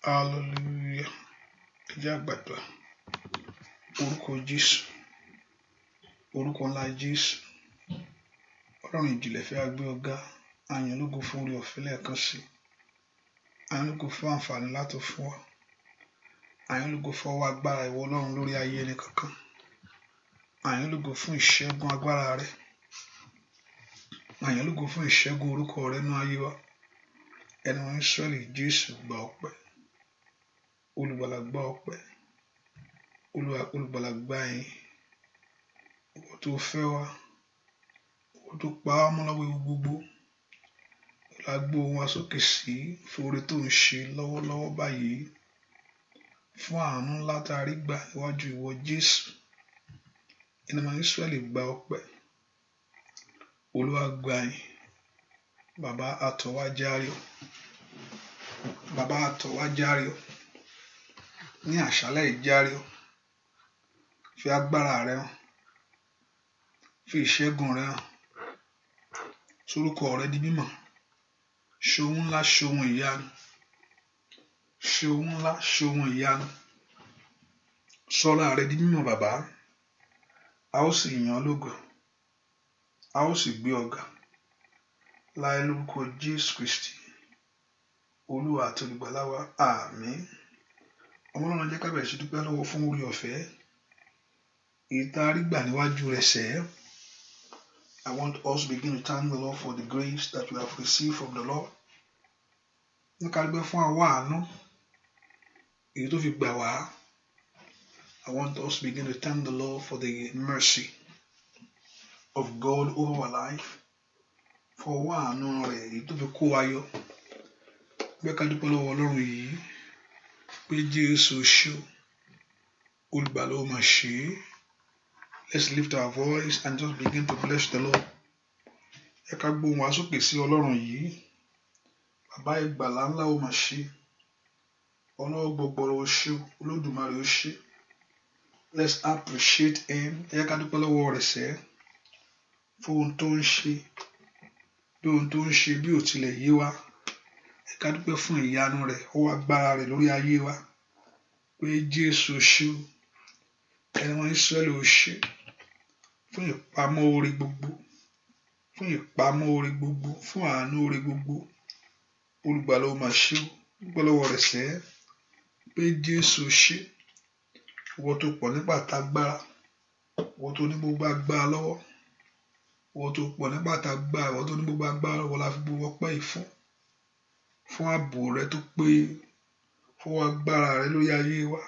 Hallelujah. Ìjà àgbàdua. Orúkọ Jésù. Orúkọ ńlá Jésù. Ọlọ́run ìjìnlẹ̀ fẹ́ agbé ọ̀gá. Àyàn lógo fún orí ọ̀fẹ́ lẹ́ẹ̀kan sí. Àyàn lógo fún àǹfààní láti fún wa. Àyàn lógo fún ọwọ́ agbára ìwọ Ọlọ́run lórí ayé ẹni kankan. Àyàn lógo fún ìṣẹ́gun agbára rẹ. Àyàn lógo fún ìṣẹ́gun orúkọ rẹ nínú ayé wa. Ẹni wọn Ísírẹ́lì Jésù gba ọpẹ́. Olùgbàlà gba ọpẹ́. Olùgbàlà gba ẹ̀yìn. Ìwọ tó fẹ́ wa. Ìwọ tó pa á mọ́ lọ́wọ́ ewu gbogbo. La gbé ohùn wa sókè sí fún oore tó ń ṣe lọ́wọ́lọ́wọ́ báyìí. Fún àánú ńlá tá a rí gbà níwájú ìwọ Jésù. Ẹni wọn Ísírẹ́lì gba ọpẹ́. Olúwa gba ẹ̀yìn. Bàbá àtọ̀wájáre o. Bàbá àtọ̀wájáre o. Ní àṣálẹ́ ìjáre o. Fi agbára rẹ hàn. Fi ìṣẹ́gun rẹ hàn. Sorúkọ rẹ di mímọ̀. Ṣohun ńlá ṣohun ìyanu. Ṣohun ńlá ṣohun ìyanu. Sọ́ra rẹ di mímọ̀ bàbá. A ó sì yìn ọ́ lógo. A ó sì gbé ọ ga. Láì lórúkọ Jésù Kristi. Olúwa àti olùgbàlà wa. Àmín. Ọmọ Ọlọ́run jẹ́ ká bẹ̀rẹ̀ sí dúpẹ́ lọ́wọ́ fún orí ọ̀fẹ́. Èyí tá a rí gbà níwájú rẹ̀ sẹ́. I want us to begin to thank the Lord for the grace that we have received from the Lord. Ní ká dúpẹ́ fún àwa àánú. Èyí tó fi gbà wá. I want us to begin to thank the Lord for the mercy of God over our life. For àwa àánú rẹ̀ èyí tó fi kó wa yọ. Gbé ká dúpẹ́ lọ́wọ́ Ọlọ́run yìí. Pé Jésù ṣe o. Olùgbàlà ó máa ṣe é. Let's lift our voice and just begin to bless the Lord. Ẹ ká gbóhùn wa sókè sí Ọlọ́run yìí. Bàbá ìgbàlà ńlá ó máa ṣe. Ọlọ́run gbọgbọrọ ó ṣe o. Olódùmarè ó ṣe. Let's appreciate him. Ẹ ká dúpẹ́ lọ́wọ́ rẹ̀ sẹ́. Fún ohun tó ń ṣe. Bí ohun tó ń ṣe bí ò tilẹ̀ yé wa. Ẹ ká dúpẹ́ fún ìyanu rẹ̀. Ọwọ́ agbára rẹ̀ lórí ayé wa. Pé Jésù ṣe o. Ẹni wọn Ísírẹ́lì ó ṣe. Fún ìpamọ́ oore gbogbo. Fún ìpamọ́ oore gbogbo. Fún àánú oore gbogbo. Olùgbàlà ó máa ṣe o. Dúpẹ́ lọ́wọ́ rẹ̀ sẹ́. Pé Jésù ṣe. Ìwọ tó pọ̀ nípa tágbára. Ìwọ tó ní gbogbo agbára lọ́wọ́. Ìwọ tó pọ̀ nípa tágbára. Ìwọ tó ní gbogbo agbára lọ́wọ́ la fi gbogbo ọpẹ́ yìí fún. Fún ààbò rẹ tó péye. Fún agbára rẹ lórí ayé wa.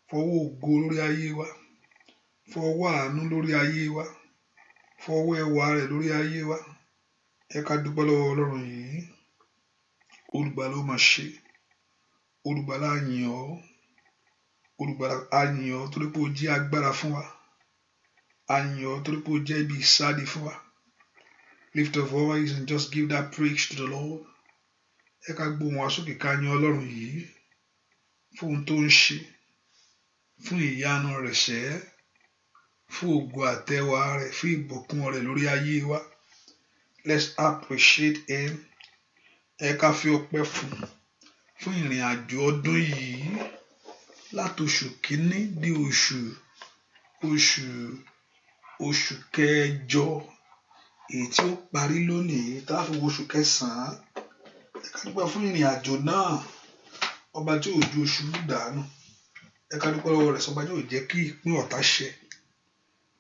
Fún ọwọ́ ògo lórí ayé wa. Fún ọwọ́ àánú lórí ayé wa. Fún ọwọ́ ẹwà rẹ lórí ayé wa. Ẹ ká dúpẹ́ lọ́wọ́ Ọlọ́run yìí. Olùgbàlà ó máa ṣe. Olùgbàlà á yìn ọ́. Olùgbàlà á yìn ọ́ torí pé ó jẹ́ agbára fún wa. Á yìn ọ́ torí pé ó jẹ́ ibi ìsádi fún wa. Lift your voice and just give that praise to the Lord. Ẹ ká gbóhùn wa sókè ká yìn Ọlọ́run yìí. Fún ohun tó ń ṣe. Fún ìyanu rẹ̀ sẹ́. Fún ògo àtẹwà rẹ̀. Fún ìbùkún rẹ̀ lórí ayé wa. Let's appreciate him. Ẹ ká fi ọpẹ́ fún ìrìn àjò ọdún yìí. Láti oṣù kìíní dé oṣù kẹjọ. Èyí tí ó parí lónìí tá a fi wo oṣù kẹsàn-án. Ẹ ká dúpẹ́ fún ìrìn àjò náà. Ọba tí ò ju oṣù dànù. Ẹ ká dúpẹ́ lọ́wọ́ rẹ̀ sọ́ba tí ò jẹ́ kí ìpín ọ̀tá ṣẹ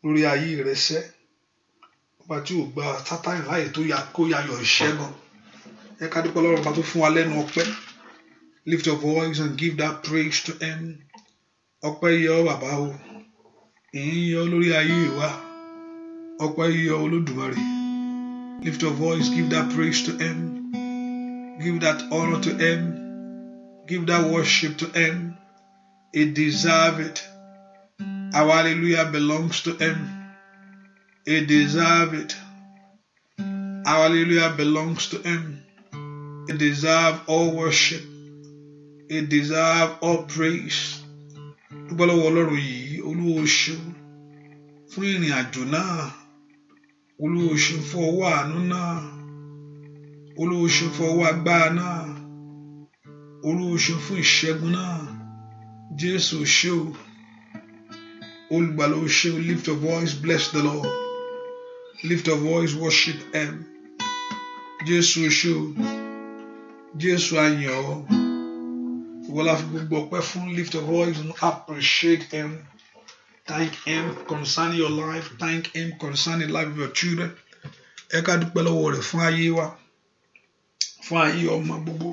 lórí ayé rẹ̀ sẹ́. Ọba tí ò gba Sátánì láyè kó yayọ̀ ìṣẹ́gun. Ẹ ká dúpẹ́ lọ́wọ́ ọba tó fún wa lẹ́nu ọpẹ́. Lift your voice and give that praise to him. Ọpẹ́ yẹ ọ́ bàbá o. Ìyìn yẹ ọ́ lórí ayé wa. Ọpẹ́ yẹ ọ́ Olódùmarè. Lift your voice, give that praise to him. Give that honor to him. Give that worship to him. He deserves it. Our hallelujah belongs to him. He deserves it. Our hallelujah belongs to him. He deserves all worship. He deserves all praise. Dúpẹ́ lọ́wọ́ Ọlọ́run yìí. Olúwa ó ṣe fún ìrìn àjò náà. Olúwa ó ṣe fún ọwọ́ àánú náà. Olúwa ó ṣe fún ọwọ́ agbára náà. Olúwa ṣe fún ìṣẹ́gun náà. Jésù ṣe o. Olùgbàlà ṣe o. Lift your voice, bless the Lord. Lift your voice, worship Him. Jésù ṣe o. Jésù ayọ̀ ọ́. Ìwọ la fi gbogbo ọpẹ́ fún. Lift your voice and appreciate Him. Thank Him concerning your life. Thank Him concerning the life of your children. Ẹ ká dúpẹ́ lọ́wọ́ rẹ̀ fún ayé wa. Fún ayé ọmọ gbogbo.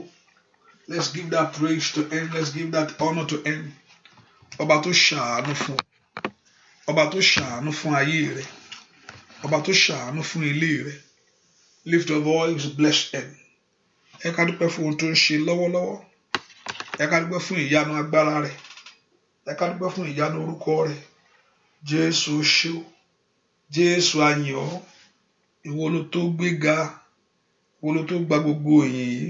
Let's give that praise to Him. Let's give that honor to Him. Ọba tó ṣàánú fún. Ọba tó ṣàánú fún ayé rẹ̀. Ọba tó ṣàánú fún ilé rẹ̀. Lift your voice, bless Him. Ẹ ká dúpẹ́ fún ohun tó ń ṣe lọ́wọ́lọ́wọ́. Ẹ ká dúpẹ́ fún ìyanu agbára rẹ̀. Ẹ ká dúpẹ́ fún ìyanu orúkọ rẹ̀. Jésù ṣe o. Jésù ayọ̀ ọ́. Ìwọ ló tó gbéga. Ìwọ ló tó gba gbogbo ìyìn yìí.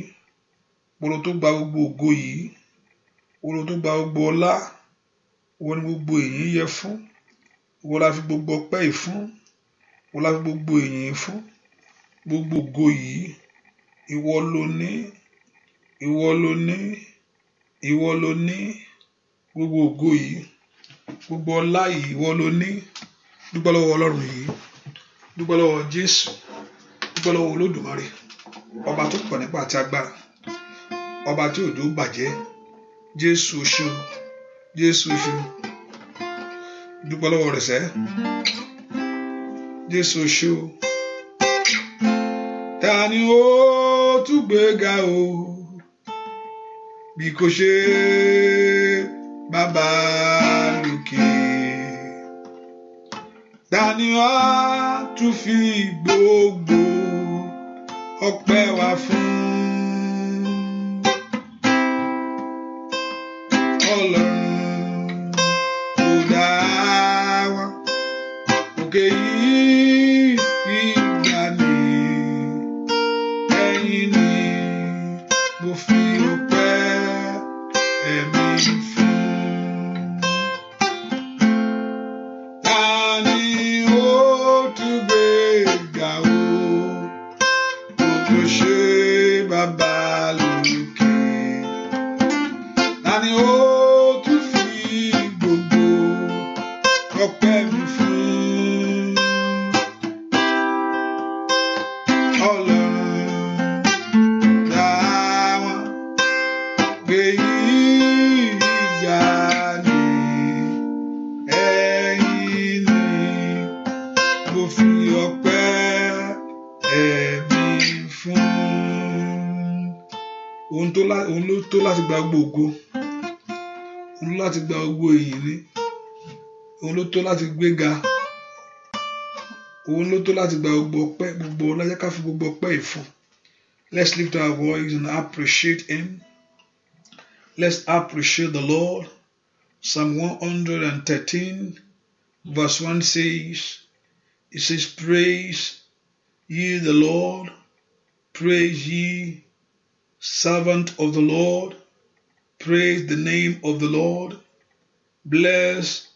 Ìwọ ló tó gba gbogbo ògo yìí. Ìwọ ló tó gba gbogbo ọlá. Ìwọ ni gbogbo ìyìn yẹ fún. Ìwọ la fi gbogbo ọpẹ́ yìí fún. Ìwọ la fi gbogbo ìyìn fún. Gbogbo ògo yìí. Ìwọ ló ní. Ìwọ ló ní. Ìwọ ló ní. Gbogbo ògo yìí. Gbogbo ọlá yìí ìwọ ló ní. Dúpẹ́ lọ́wọ́ Ọlọ́run yìí. Dúpẹ́ lọ́wọ́ Jésù. Dúpẹ́ lọ́wọ́ Olódùmarè. Ọba tó pọ̀ nípa àti agbára. Ọba tí òjò bàjẹ́. Jésù ṣe o. Jésù ṣe o. Dúpẹ́ lọ́wọ́ rẹ̀ sẹ́. Jésù ṣe o. Ta ni ó tún gbéga o bí kò ṣe Bàbá lókè? Ta ni a tún fi gbogbo ọpẹ́ wa fún? Ọlọ́run tó dá wa, òkè yìí ìgbàanì, ẹ̀yin ni mo fi ọpẹ́ ẹ̀mí fún. Ta ni ó tún gbéga o bí kò ṣe Bàbá lókè? Ta ni ó tún fi gbogbo ọpẹ́ mi fún? Ọlọ́run dá wọn, gbé ìgbàanì, ẹ̀yin ni mo fi ọpẹ́ ẹ̀mí fún. Òun ló tó láti gba gbogbo ògo. Òun ló láti gba gbogbo ìyìn ní. Òun ló tó láti gbéga. Òun ló tó láti gba gbogbo ọpẹ́, gbogbo ọlá. Jẹ́ ká fi gbogbo ọpẹ́ yìí fún. Let's lift our voice and appreciate Him. Let's appreciate the Lord. Psalm 113 verse 1 says, it says, praise ye the Lord, praise ye servant of the Lord, praise the name of the Lord, blessed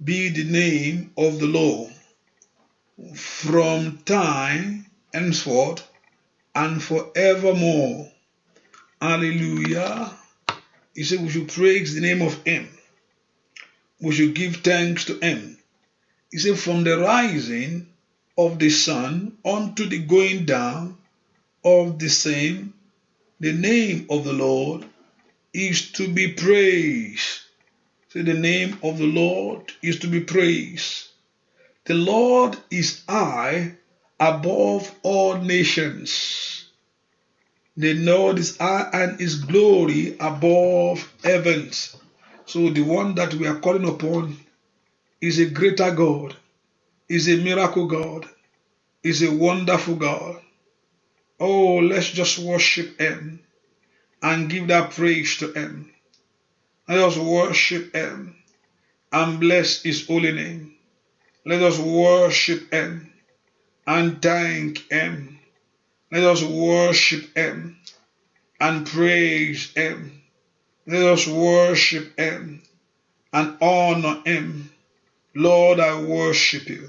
be the name of the Lord, from time henceforth and forevermore. Hallelujah. He said we should praise the name of Him. We should give thanks to Him. He said from the rising of the sun unto the going down of the same, the name of the Lord is to be praised. So the name of the Lord is to be praised. The Lord is high above all nations. The Lord is high and His glory above heavens. So the one that we are calling upon is a greater God, is a miracle God, is a wonderful God. Oh, let's just worship Him and give that praise to Him. Let us worship Him and bless His holy name. Let us worship Him and thank Him. Let us worship Him and praise Him. Let us worship Him and honor Him. Lord, I worship you.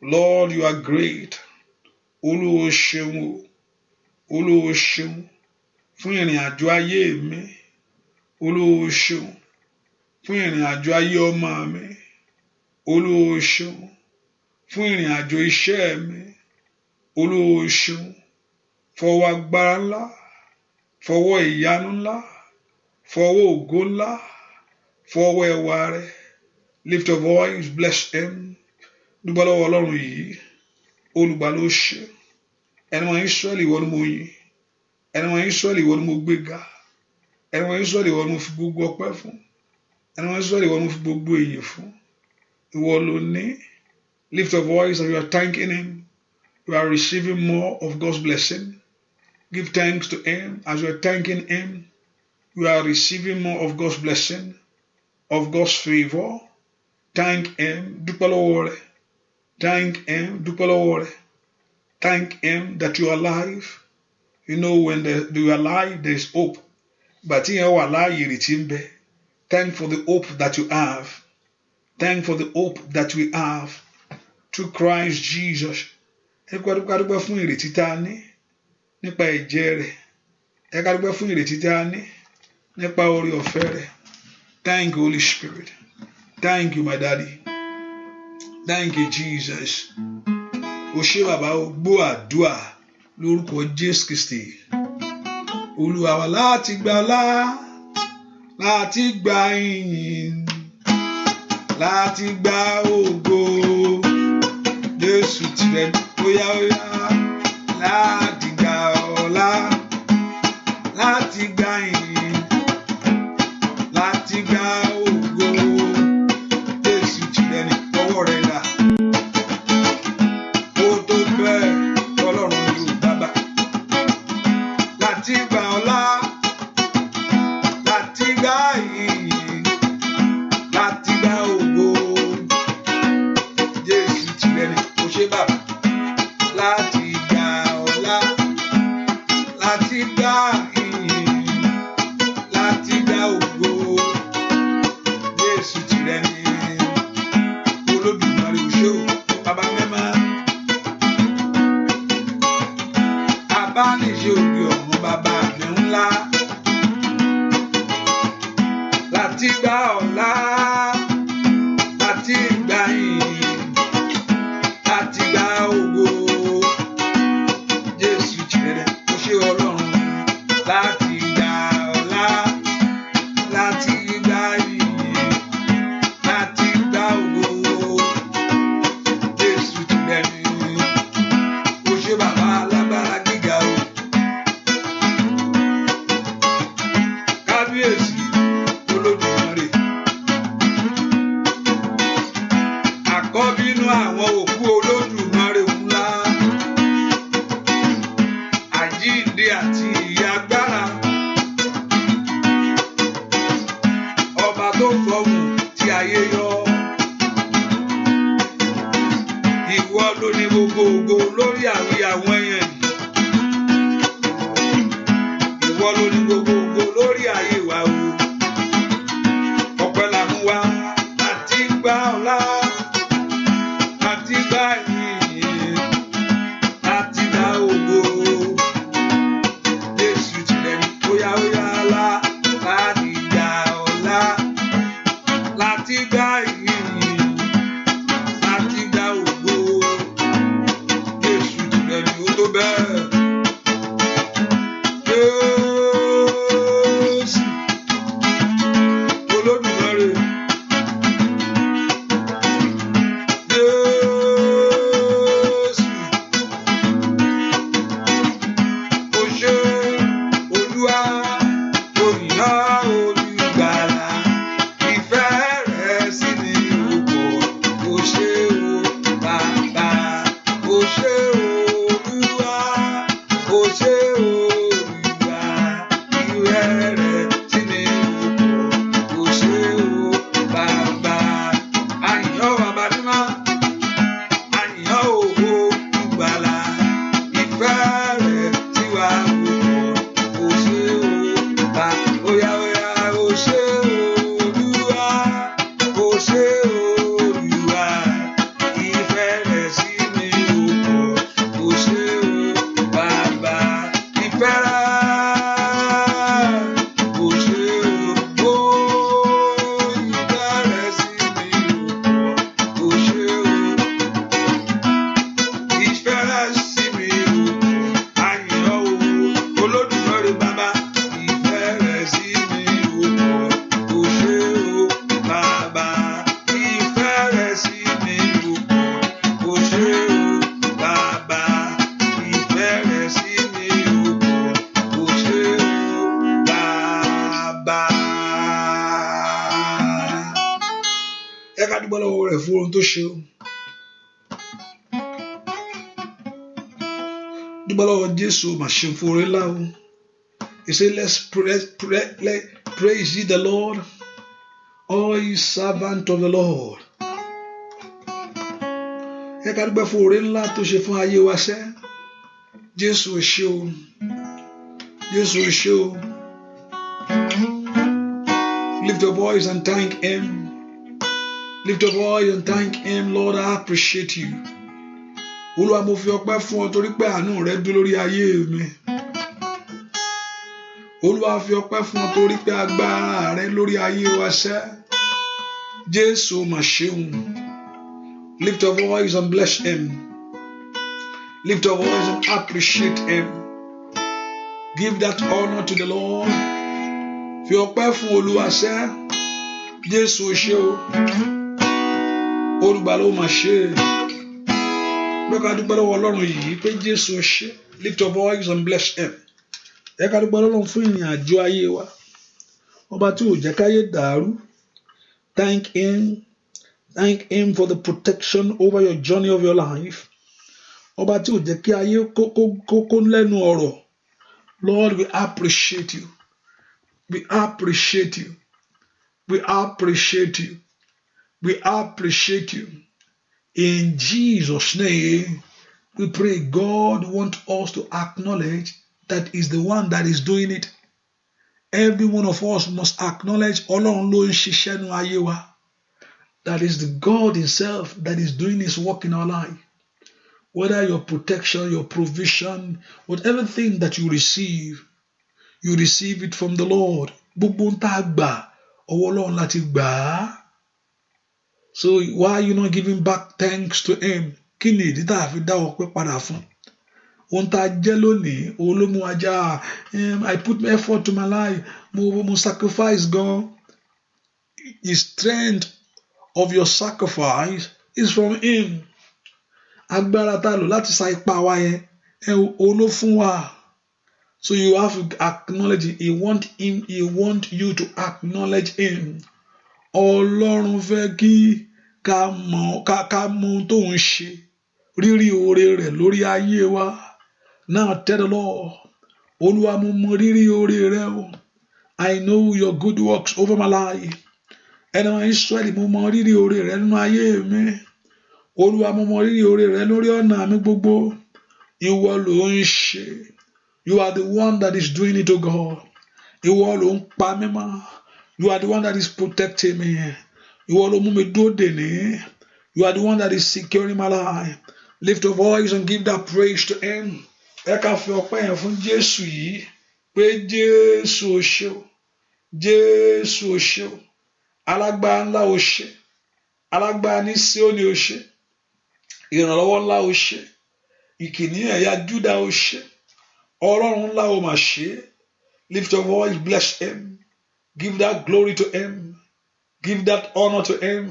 Lord, you are great. Olúwa ṣeun, Olúwa ṣeun fún ìrìn àjò ayé mi. Olúwa o ṣeun fún ìrìn àjò ayé ọmọ mi. Olúwa o ṣeun fún ìrìn àjò iṣẹ́ mi. Olúwa o ṣeun fọwọ́ agbára ńlá, fọwọ́ ìyanu ńlá, fọwọ́ ògo ńlá, fọwọ́ ẹwà rẹ̀. Lift your voice, bless him. Dúpẹ́ lọ́wọ́ Ọlọ́run yìí, olùgbà ló ṣe. Ẹni mọ Ísírẹ́lì ìwọ ni mo yìn. Ẹni mọ Ísírẹ́lì ìwọ ni mo gbéga. Ẹni mọ Ísírẹ́lì ìwọ ni mo fi gbogbo ọpẹ́ fún. Ẹni mọ Ísírẹ́lì ìwọ ni mo fi gbogbo èyìn fún. Ìwọ ló ní. Lift your voice and you are thanking him. You are receiving more of God's blessing. Give thanks to him as you are thanking him. You are receiving more of God's blessing, of God's favor. Thank him. Dúpẹ́ lọ́wọ́ rẹ̀. Thank him. Dúpẹ́ lọ́wọ́ rẹ̀. Thank him that you are alive. You know, when you are alive, there is hope. But in your life, ìrètí ń bẹ. Thank for the hope that you have. Thank for the hope that we have through Christ Jesus. Ẹ ká dúpẹ́ fún ìrètí tá a ní nípa ẹ̀jẹ̀ rẹ̀. Ẹ ká dúpẹ́ fún ìrètí tá a ní nípa oore ọ̀fẹ́ rẹ̀. Thank you, Holy Spirit. Thank you, my daddy. Thank you, Jesus. O ṣé bàbá o gbọ́ àdúà lórúkọ Jésù Kristi. Olúwa wa láti gba ọlá, láti gba ìyìn, láti gba ògo. Jésù tirẹ̀ óyá láti gba ọlá, láti gba ìyìn, láti gba ògo. Jésù tirẹ̀ ní ọwọ́ rẹ̀ dà. Ó tó bẹ́ẹ̀ Ọlọ́run ní o bàbá. Láti gba ọlá, láti gba ìyìn, láti gba ògo. Jésù tirẹ̀ ní o ṣé bàbá. Láti gba ọlá, láti gba ìyìn, láti gba ògo. Jésù tirẹ̀ ní Olódùmarè o ṣé o bàbá mẹ́má. Abániṣe òde ọ̀run bàbá mi ńlá. Láti gba ọlá, láti gba ìyìn, láti gba ògo. Jésù tirẹ̀ o ṣé Ọlọ́run. Láti gba ọlá, láti gba ìyìn, láti gba ògo. Jésù tirẹ̀ ni o ṣé bàbá alágbára gíga o. Kábíyèsí Olódùmarè. Àkọ́bí inú àwọn òkú Olódùmarè ńlá. Àjíǹde àti ìyè agbára. Ọba tó fọhùn tí ayé yọ. Ìwọ ló ní gbogbo ògo lórí àwọn èèyàn. Ìwọ ló ní gbogbo ògo lórí ayé wa o. Ọpẹ́ la mú wá láti gba ọlá, láti gba ìyìn, láti gba ògo. Jésù tirẹ̀ ní óyá láti gba ọlá, láti gba ìyìn, láti gba ògo. Jésù tirẹ̀ ní ó tó bẹ́ẹ̀. Jésù Olódùmarè. Jésù o ṣé Olúwa, òyìnbá olùgbàlà. Ìfẹ́ rẹ̀ sí mi ò pọ̀. O ṣé o bàbá, o ṣé Olúwa, o ṣé Olúwa. Ìfẹ́ rẹ̀ sí mi ò pọ̀. O ṣé o bàbá. Àyàn bàbá mímọ́, àyàn Olùgbàlà. Ìfẹ́ rẹ̀ sí wa ò pọ̀. O ṣé o bàbá. Óyá o ṣé Olúwa, o ṣé Olúwa. Ìfẹ́ rẹ̀ sí mi ò pọ̀. O ṣé o bàbá. Ìfẹ́ rẹ̀ dúpẹ́ lọ́wọ́ rẹ̀ fún ohun tó ṣe o. Dúpẹ́ lọ́wọ́ Jésù mà ṣe fún oore ńlá o. He said, let's praise ye the Lord, all ye servants of the Lord. Ẹ ká dúpẹ́ fún oore ńlá tó ṣe fún ayé wa sẹ́. Jésù ò ṣe o. Jésù ò ṣe o. Lift your voice and thank Him. Lift your voice and thank Him. Lord, I appreciate you. Olúwa mo fi ọpẹ́ fún ọ torí pé àánú rẹ dúró lórí ayé mi. Olúwa fi ọpẹ́ fún ọ torí pé agbára rẹ lórí ayé wa sẹ́. Jésù mà ṣeun. Lift your voice and bless Him. Lift your voice and appreciate Him. Give that honor to the Lord. Fi ọpẹ́ fún Olúwa sẹ́. Jésù ṣe o. Olùgbàlà ó mà ṣe. Bẹ́ẹ̀ ká dúpẹ́ lọ́wọ́ Ọlọ́run yìí pé Jésù ṣe. Lift your voice and bless Him. Ẹ ká dúpẹ́ lọ́wọ́ fún ìrìn àjò ayé wa. Ọba tí ò jẹ́ káyé dàrú. Thank Him. Thank Him for the protection over your journey of your life. Ọba tí ò jẹ́ kí ayé kókó lẹ́nu ọ̀rọ̀. Lord, we appreciate you. We appreciate you. We appreciate you. We appreciate you. In Jesus' name, we pray. God wants us to acknowledge that is the one that is doing it. Every one of us must acknowledge Ọlọ́run ló ń ṣiṣẹ́ nínú ayé wa. That is the God Himself that is doing His work in our life. Whether your protection, your provision, whatever thing that you receive it from the Lord. Gbogbo ń tá a gbà, ọwọ́ Ọlọ́run láti gbà á. So why are you not giving back thanks to Him? Kí ni ìdí tá a fi dá ọpẹ́ padà fún? Ohun tá a jẹ́ lónìí, olómú ajá, I put effort to my life, mo sacrifice gan. The strength of your sacrifice is from Him. Agbára tá a lò láti sa ipá wa yẹn, ló fún wa. So you have to acknowledge it. He want you to acknowledge Him. Ọlọ́run fẹ́ kí ká mọ ohun tó ń ṣe, rírí oore rẹ̀ lórí ayé wa. Now tell the Lord, Olúwa mo mọ rírí oore rẹ̀ o. I know your good works over my life. Ẹni wọn Ísírẹ́lì mo mọ rírí oore rẹ̀ nínú ayé mi. Olúwa mo mọ rírí oore rẹ̀ lórí ọ̀nà mi gbogbo. Ìwọ ló ń ṣe. You are the one that is doing it, O God. Ìwọ ló ń pa mí mọ́. You are the one that is protecting me. Ìwọ ló mú mi dúró dè ní. You are the one that is securing my life. Lift your voice and give that praise to Him. Ẹ ká fi ọpẹ́ yẹn fún Jésù yìí pé Jésù o ṣé o. Jésù o ṣé o. Alágbára ńlá o ṣé. Alágbára ní Síónì o ṣé. Ìrànlọ́wọ́ ńlá o ṣé. Ìkìní ẹ̀yà Júdà o ṣé. Ọlọ́run ńlá o mà ṣé. Lift your voice, bless Him. Give that glory to Him. Give that honor to Him.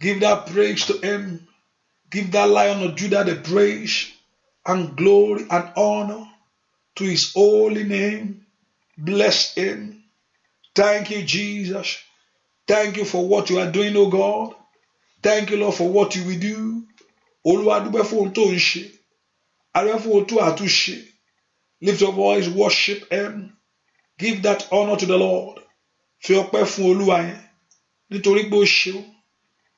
Give that praise to Him. Give that Lion of Judah the praise and glory and honor to His holy name. Bless Him. Thank you, Jesus. Thank you for what you are doing, O God. Thank you, Lord, for what you will do. Olúwa dúpẹ́ fún ohun tó ń ṣe. A dúpẹ́ fún ohun tó àtúnṣe. Lift your voice, worship Him. Give that honor to the Lord. Fi ọpẹ́ fún Olúwa yẹn. Nítorí pé ó ṣeun.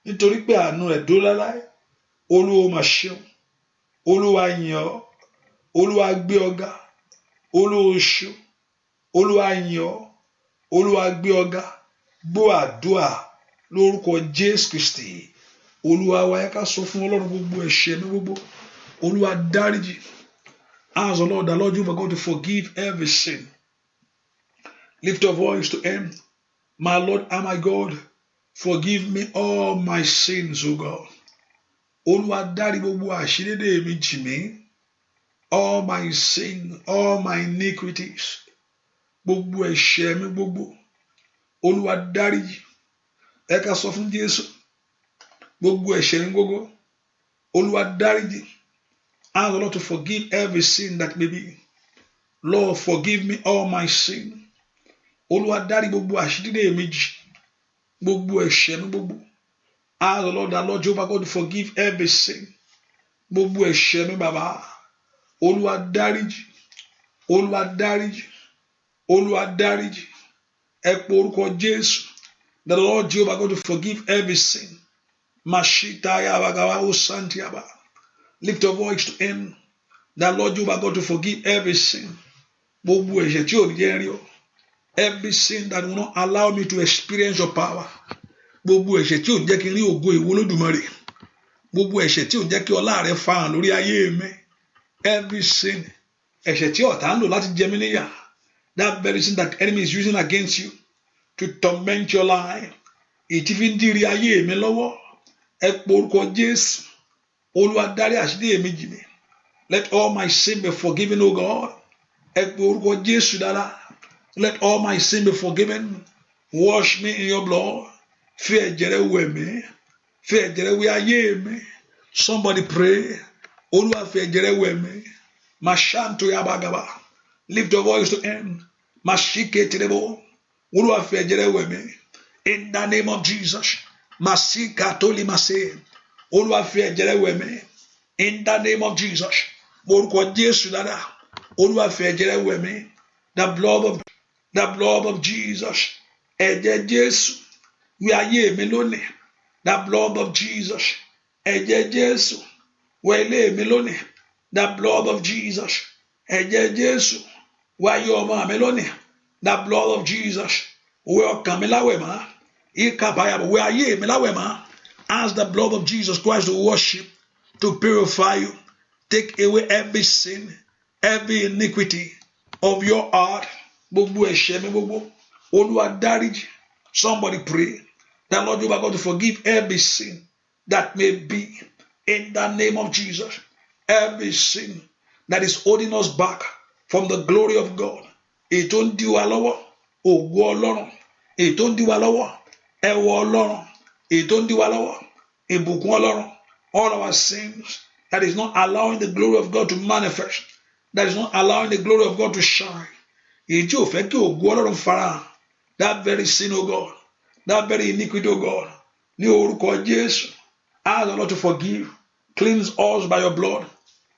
Nítorí pé àánú rẹ̀ dúró láéláé. Olúwa mà ṣeun. Olúwa yìn ọ́. Olúwa gbé ọ ga. Olúwa ṣeun. Olúwa yìn ọ́. Olúwa gbé ọ ga. Gbọ́ àdúà lórúkọ Jésù Kristi. Olúwa wa yẹ ká sọ fún Ọlọ́run gbogbo ẹ̀ṣẹ̀ mi gbogbo. Olúwa dáríjì. Ask the Lord, you are going to forgive every sin. Lift your voice to Him. My Lord and my God, forgive me all my sins, O God. Olúwa dárí gbogbo àṣírédè mi jì mí. All my sin, all my iniquities. Gbogbo ẹ̀ṣẹ̀ mi gbogbo. Olúwa dáríjì. Ẹ ká sọ fún Jésù. Gbogbo ẹ̀ṣẹ̀ mi gbogbo. Olúwa dáríjì. Ask the Lord to forgive every sin that may be. Lord, forgive me all my sin. Olúwa dárí gbogbo àṣírí mi jì. Gbogbo ẹ̀ṣẹ̀ mi gbogbo. Ask the Lord, that Lord Jehovah God to forgive every sin. Gbogbo ẹ̀ṣẹ̀ mi bàbá. Olúwa dáríjì. Olúwa dáríjì. Olúwa dáríjì. Ẹ pe orúkọ Jésù. That the Lord Jehovah God to forgive every sin. Mashita yabagawa osantiaba. Lift your voice to him. That Lord Jehovah God to forgive every sin. Gbogbo ẹ̀ṣẹ̀ tí ò ní jẹ́ rí ọ. Every sin that will not allow me to experience your power. Gbogbo ẹ̀ṣẹ̀ tí ò jẹ́ kí n rí ògo ìwọ Olódùmarè. Gbogbo ẹ̀ṣẹ̀ tí ò jẹ́ kí ọlá rẹ farahàn lórí ayé mi. Every sin. Ẹ̀ṣẹ̀ tí ọ̀tá ń lò láti jẹ mí níyà. That very sin that enemy is using against you to torment your life. Ìtí fi ń dìrì ayé mi lọ́wọ́. Ẹ pe orúkọ Jésù. Olúwa dárí àṣírí èmi jì mí. Let all my sin be forgiven, O God. Ẹ pe orúkọ Jésù dára. Let all my sin be forgiven. Wash me in your blood. Fi ẹ̀jẹ̀ rẹ wẹ̀ mí. Fi ẹ̀jẹ̀ rẹ wẹ̀ ayé mi. Somebody pray. Olúwa fi ẹ̀jẹ̀ rẹ wẹ̀ mí. Mashanto yabagaba. Lift your voice to him. Mashike terebo. Olúwa fi ẹ̀jẹ̀ rẹ wẹ̀ mí. In the name of Jesus. Masika toli mase. Olúwa fi ẹ̀jẹ̀ rẹ wẹ̀ mí. In the name of Jesus. Orúkọ Jésù dára. Olúwa fi ẹ̀jẹ̀ rẹ wẹ̀ mí. The blood of Jesus. Ẹ̀jẹ̀ Jésù. Wẹ̀ ayé mi lónìí. The blood of Jesus. Ẹ̀jẹ̀ Jésù. Wẹ̀ ilé mi lónìí. The blood of Jesus. Ẹ̀jẹ̀ Jésù. Wẹ̀ ayé ọmọ mi lónìí. The blood of Jesus. Wẹ̀ ọkàn mi láwẹ̀ mọ́. Ìkàbáyàbọ̀ wẹ̀ ayé mi láwẹ̀ mọ́. Ask the blood of Jesus Christ to worship, to purify you, take away every sin, every iniquity of your heart. Gbogbo ẹ̀ṣẹ̀ mi gbogbo. Olúwa dáríjì. Somebody pray that Lord you are going to forgive every sin that may be in the name of Jesus. Every sin that is holding us back from the glory of God. Ètò ń dí wa lọ́wọ́. Ògo Ọlọ́run. Ètò ń dí wa lọ́wọ́. Ẹwọ Ọlọ́run. Ètò ń dí wa lọ́wọ́. Ìbùkún Ọlọ́run. All our sins that is not allowing the glory of God to manifest. That is not allowing the glory of God to shine. Èyí tí ò fẹ́ kí ògo Ọlọ́run farahàn. That very sin, O God. That very iniquity, O God. Ní orúkọ Jésù. Ask the Lord to forgive. Cleanse us by your blood.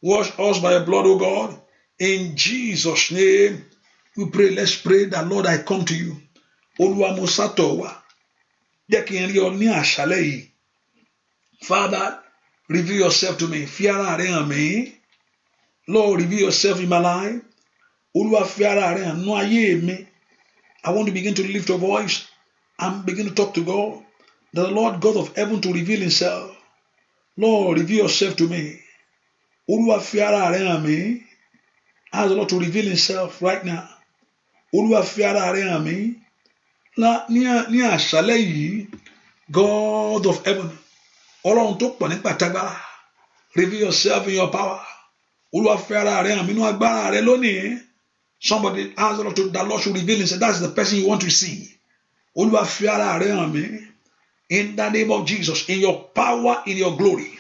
Wash us by your blood, O God. In Jesus' name, we pray. Let's pray that, Lord, I come to you. Olúwa mo sátọ̀ wá. Jẹ́ kí n rí ọ ní àṣálẹ́ yìí. Father, reveal yourself to me. Fi ara rẹ hàn mí. Lord, reveal yourself in my life. Olúwa fi ara rẹ hàn nú ayé mi. I want to begin to lift your voice and begin to talk to God. The Lord God of heaven to reveal himself. Lord, reveal yourself to me. Olúwa fi ara rẹ hàn mí. Ask the Lord to reveal himself right now. Olúwa fi ara rẹ hàn mí. Ní àṣálẹ́ yìí, God of heaven, Ọlọ́run tó pọ̀ ní pàtàgbára, reveal yourself in your power. Olúwa fi ara rẹ hàn mí nínú agbára rẹ lónìí. Somebody ask the Lord to, the Lord should reveal himself. That's the person you want to see. Olúwa fi ara rẹ hàn mí. In the name of Jesus, in your power, in your glory.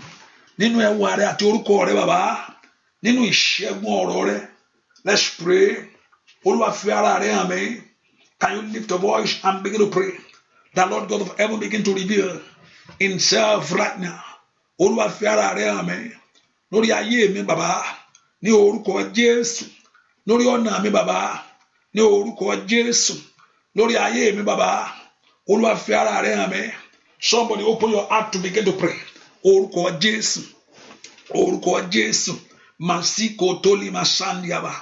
Nínú ẹwà rẹ àti orúkọ rẹ bàbá. Nínú ìṣẹ́gun ọ̀rọ̀ rẹ. Let's pray. Olúwa fi ara rẹ hàn mí. Can you lift your voice and begin to pray? The Lord God of heaven begin to reveal himself right now. Olúwa fi ara rẹ hàn mí. Lórí ayé mi bàbá. Ní orúkọ Jésù. Lórí ọ̀nà mi bàbá. Ní orúkọ Jésù. Lórí ayé mi bàbá. Olúwa fi ara rẹ hàn mí. Somebody open your heart to begin to pray. Orúkọ Jésù. Orúkọ Jésù. Masiko toli masandiaba.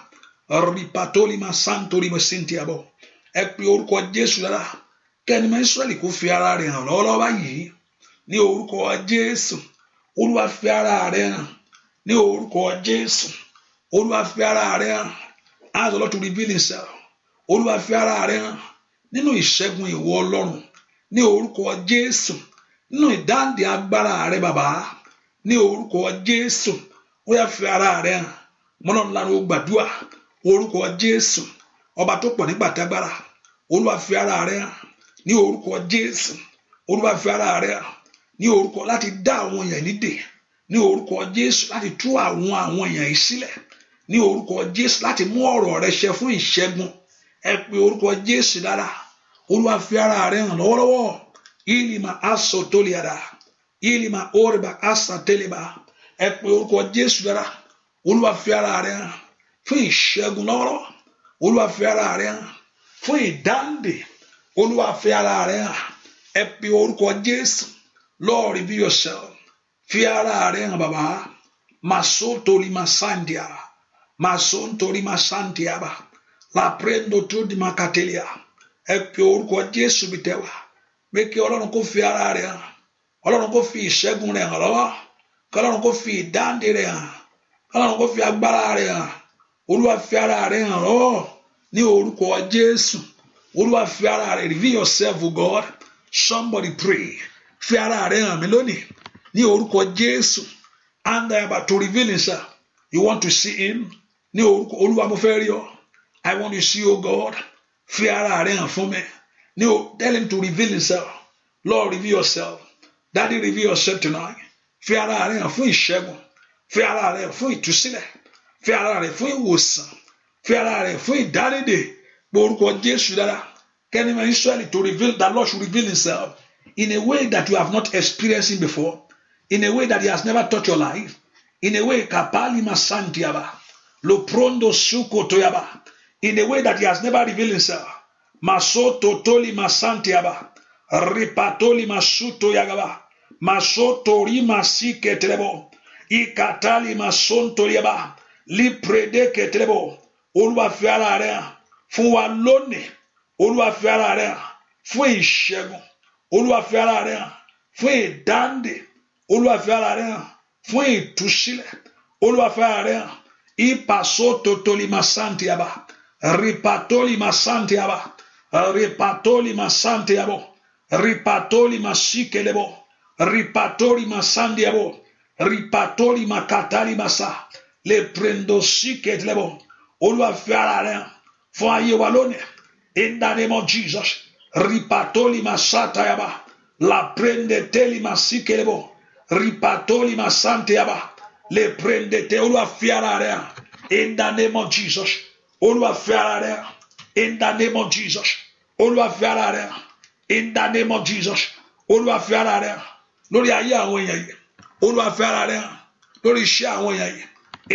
Ripatoli masantori masintiabo. Ẹ pe orúkọ Jésù dára. Kẹ́ni mọ́ Ísírẹ́lì kó fi ara rẹ̀ hàn lọ́wọ́lọ́wọ́ báyìí. Ní orúkọ Jésù. Olúwa fi ara rẹ̀ hàn. Ní orúkọ Jésù. Olúwa fi ara rẹ̀ hàn. Ask the Lord to reveal himself. Olúwa fi ara rẹ̀ hàn. Nínú ìṣẹ́gun ìwọ Ọlọ́run. Ní orúkọ Jésù. Nínú ìdáǹdè agbára rẹ̀ bàbá. Ní orúkọ Jésù. Ó yá fi ara rẹ̀ hàn. Mọ́nà ńlá ló gbàdúrà. Orúkọ Jésù. Ọba tó pọ̀ nígbà tágbára. Olúwa fi ara rẹ̀ hàn. Ní orúkọ Jésù. Olúwa fi ara rẹ̀ hàn. Ní orúkọ láti dá àwọn èèyàn nídè. Ní orúkọ Jésù láti tú àwọn èèyàn yìí sílẹ̀. Ní orúkọ Jésù láti mú ọ̀rọ̀ rẹ̀ ṣẹ fún ìṣẹ́gun. Ẹ pe orúkọ Jésù dára. Olúwa fi ara rẹ̀ hàn lọ́wọ́lọ́wọ́. Ìlìmọ̀ aṣọ tó lè yàrá. Ilima oreba asa teleba. Ẹ pe orúkọ Jésù dára. Olúwa fi ara rẹ̀ hàn fún ìṣẹ́gun lọ́wọ́lọ́wọ́. Olúwa fi ara rẹ̀ hàn fún ìdáǹdè. Olúwa fi ara rẹ̀ hàn. Ẹ pe orúkọ Jésù. Lord, reveal yourself. Fi ara rẹ̀ hàn bàbá. Masotori masandia. Masontori masantiaba. La prendo tu di macatelia. Ẹ pe orúkọ Jésù bí tẹ́wà. Pé kí Ọlọ́run kó fi ara rẹ̀ hàn. Ọlọ́run kó fi ìṣẹ́gun rẹ̀ hàn lọ́wọ́. Kí Ọlọ́run kó fi ìdáǹdè rẹ̀ hàn. Kí Ọlọ́run kó fi agbára rẹ̀ hàn. Olúwa fi ara rẹ̀ hàn lọ́wọ́. Ní orúkọ Jésù. Olúwa fi ara rẹ̀. Reveal yourself, O God. Somebody pray. Fi ara rẹ̀ hàn mí lónìí. Ní orúkọ Jésù. And about to reveal himself. You want to see him? Ní orúkọ Olúwa mo fẹ́ rí ọ. I want to see, O God. Fi ara rẹ̀ hàn fún mi. Tell him to reveal himself. Lord, reveal yourself. Daddy, reveal yourself tonight. Fi ara rẹ̀ hàn fún ìṣẹ́gun. Fi ara rẹ̀ hàn fún ìtúsílẹ̀. Fi ara rẹ̀ fún ìwòsàn. Fi ara rẹ̀ fún ìdárídè. Orúkọ Jésù dára. Kẹ́ni máa Israeli to reveal that Lord should reveal himself in a way that you have not experienced him before. In a way that he has never touched your life. In a way kapali masantiaba. Lo prondo suko toyaba. In a way that he has never revealed himself. Masoto toli masantiaba. Ripatoli masuto yagaba. Masoto rima sike telebo. Ikatali masonto yaba. Liprede ke telebo. Olúwa fi ara rẹ̀ hàn fún wa lónìí. Olúwa fi ara rẹ̀ hàn fún ìṣẹ́gun. Olúwa fi ara rẹ̀ hàn fún ìdáǹdè. Olúwa fi ara rẹ̀ hàn fún ìtúsílẹ̀. Olúwa fi ara rẹ̀ hàn. Ipasoto toli masantiaba. Ripatoli masantiaba. Ripatoli masantiabo. Ripatoli masikelebo. Ripatori masandiabo. Ripatori makatali masa. Le prendo siketlebo. Olúwa fi ara rẹ̀ hàn fún ayé wa lónìí. In the name of Jesus. Ripatoli masatayaba. La prende teli masikelebo. Ripatoli masantiaba. Le prende te. Olúwa fi ara rẹ̀ hàn. In the name of Jesus. Olúwa fi ara rẹ̀ hàn. In the name of Jesus. Olúwa fi ara rẹ̀ hàn. In the name of Jesus. Olúwa fi ara rẹ̀ hàn lórí ayé àwọn èèyàn yìí. Olúwa fi ara rẹ̀ hàn lórí iṣẹ́ àwọn èèyàn yìí.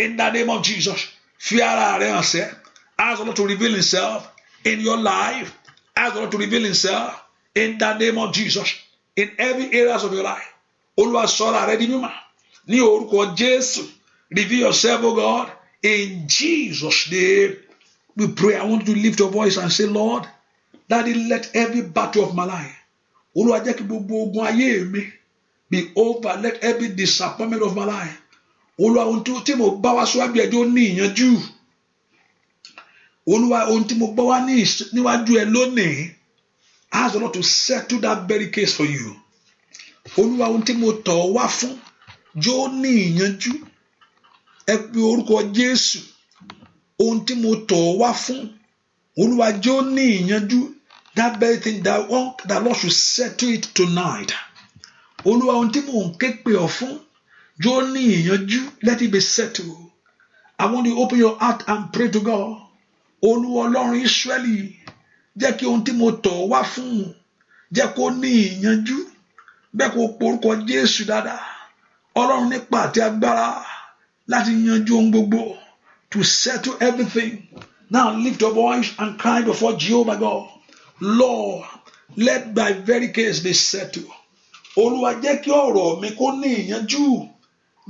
In the name of Jesus. Fi ara rẹ̀ hàn sẹ́. Ask the Lord to reveal himself in your life. Ask the Lord to reveal himself in the name of Jesus. In every areas of your life. Olúwa sọ̀rọ̀ rẹ̀ di mímọ́. Ní orúkọ Jésù. Reveal yourself, O God. In Jesus' name. We pray. I want you to lift your voice and say, Lord, Daddy, let every battle of my life. Olúwa jẹ́ kí gbogbo ogun ayé mi be over. Let every disappointment of my life. Olúwa ohun tí mo bá wá síwájú ẹjọ́ ní ìyanjú. Olúwa ohun tí mo bá wá níwájú ẹ lónìí. Ask the Lord to settle that very case for you. Olúwa ohun tí mo tọ̀ wá fún jọ́ ní ìyanjú. Ẹ pe orúkọ Jésù. Ohun tí mo tọ̀ wá fún Olúwa jọ́ ní ìyanjú. That very thing that Lord should settle it tonight. Olúwa ohun tí mo ń ké pè ọ́ fún jọ́ ní ìyanjú. Let it be settled. I want you to open your heart and pray to God. Olúwa Ọlọ́run Ísírẹ́lì, jẹ́ kí ohun tí mo tọ̀ wá fún jẹ́ kó ní ìyanjú. Bẹ́ẹ̀ kó porúkọ Jésù dáadáa. Ọlọ́run nípa àti agbára láti yanjú ohun gbogbo. To settle everything. Now lift your voice and cry before Jehovah God. Lord, let my very case be settled. Olúwa jẹ́ kí ọ̀rọ̀ mi kó ní ìyanjú.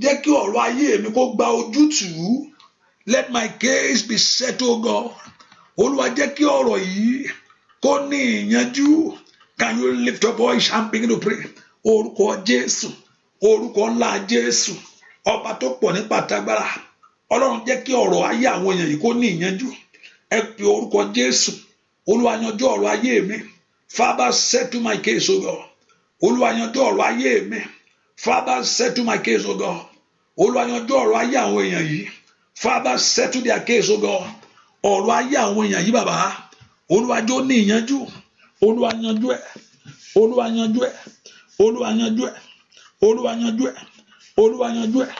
Jẹ́ kí ọ̀rọ̀ ayé mi kó gba ojútùú. Let my case be settled, God. Olúwa jẹ́ kí ọ̀rọ̀ yìí kó ní ìyanjú. Can you lift your voice and begin to pray? Orúkọ Jésù. Orúkọ ńlá Jésù. Ọba tó pọ̀ nípa tagbára. Ọlọ́run jẹ́ kí ọ̀rọ̀ ayé àwọn èèyàn yìí kó ní ìyanjú. Ẹ pe orúkọ Jésù. Olúwa yanjú ọ̀rọ̀ ayé mi. Father, settle my case, O God. Olúwa yanjú ọ̀rọ̀ ayé mi. Father, settle my case, O God. Olúwa yanjú ọ̀rọ̀ ayé àwọn èèyàn yìí. Father, settle their case, O God. Ọ̀rọ̀ ayé àwọn èèyàn yìí bàbá. Olúwa jọ̀ọ́ ní ìyanjú. Olúwa yanjú ẹ̀. Olúwa yanjú ẹ̀. Olúwa yanjú ẹ̀. Olúwa yanjú ẹ̀. Olúwa yanjú ẹ̀.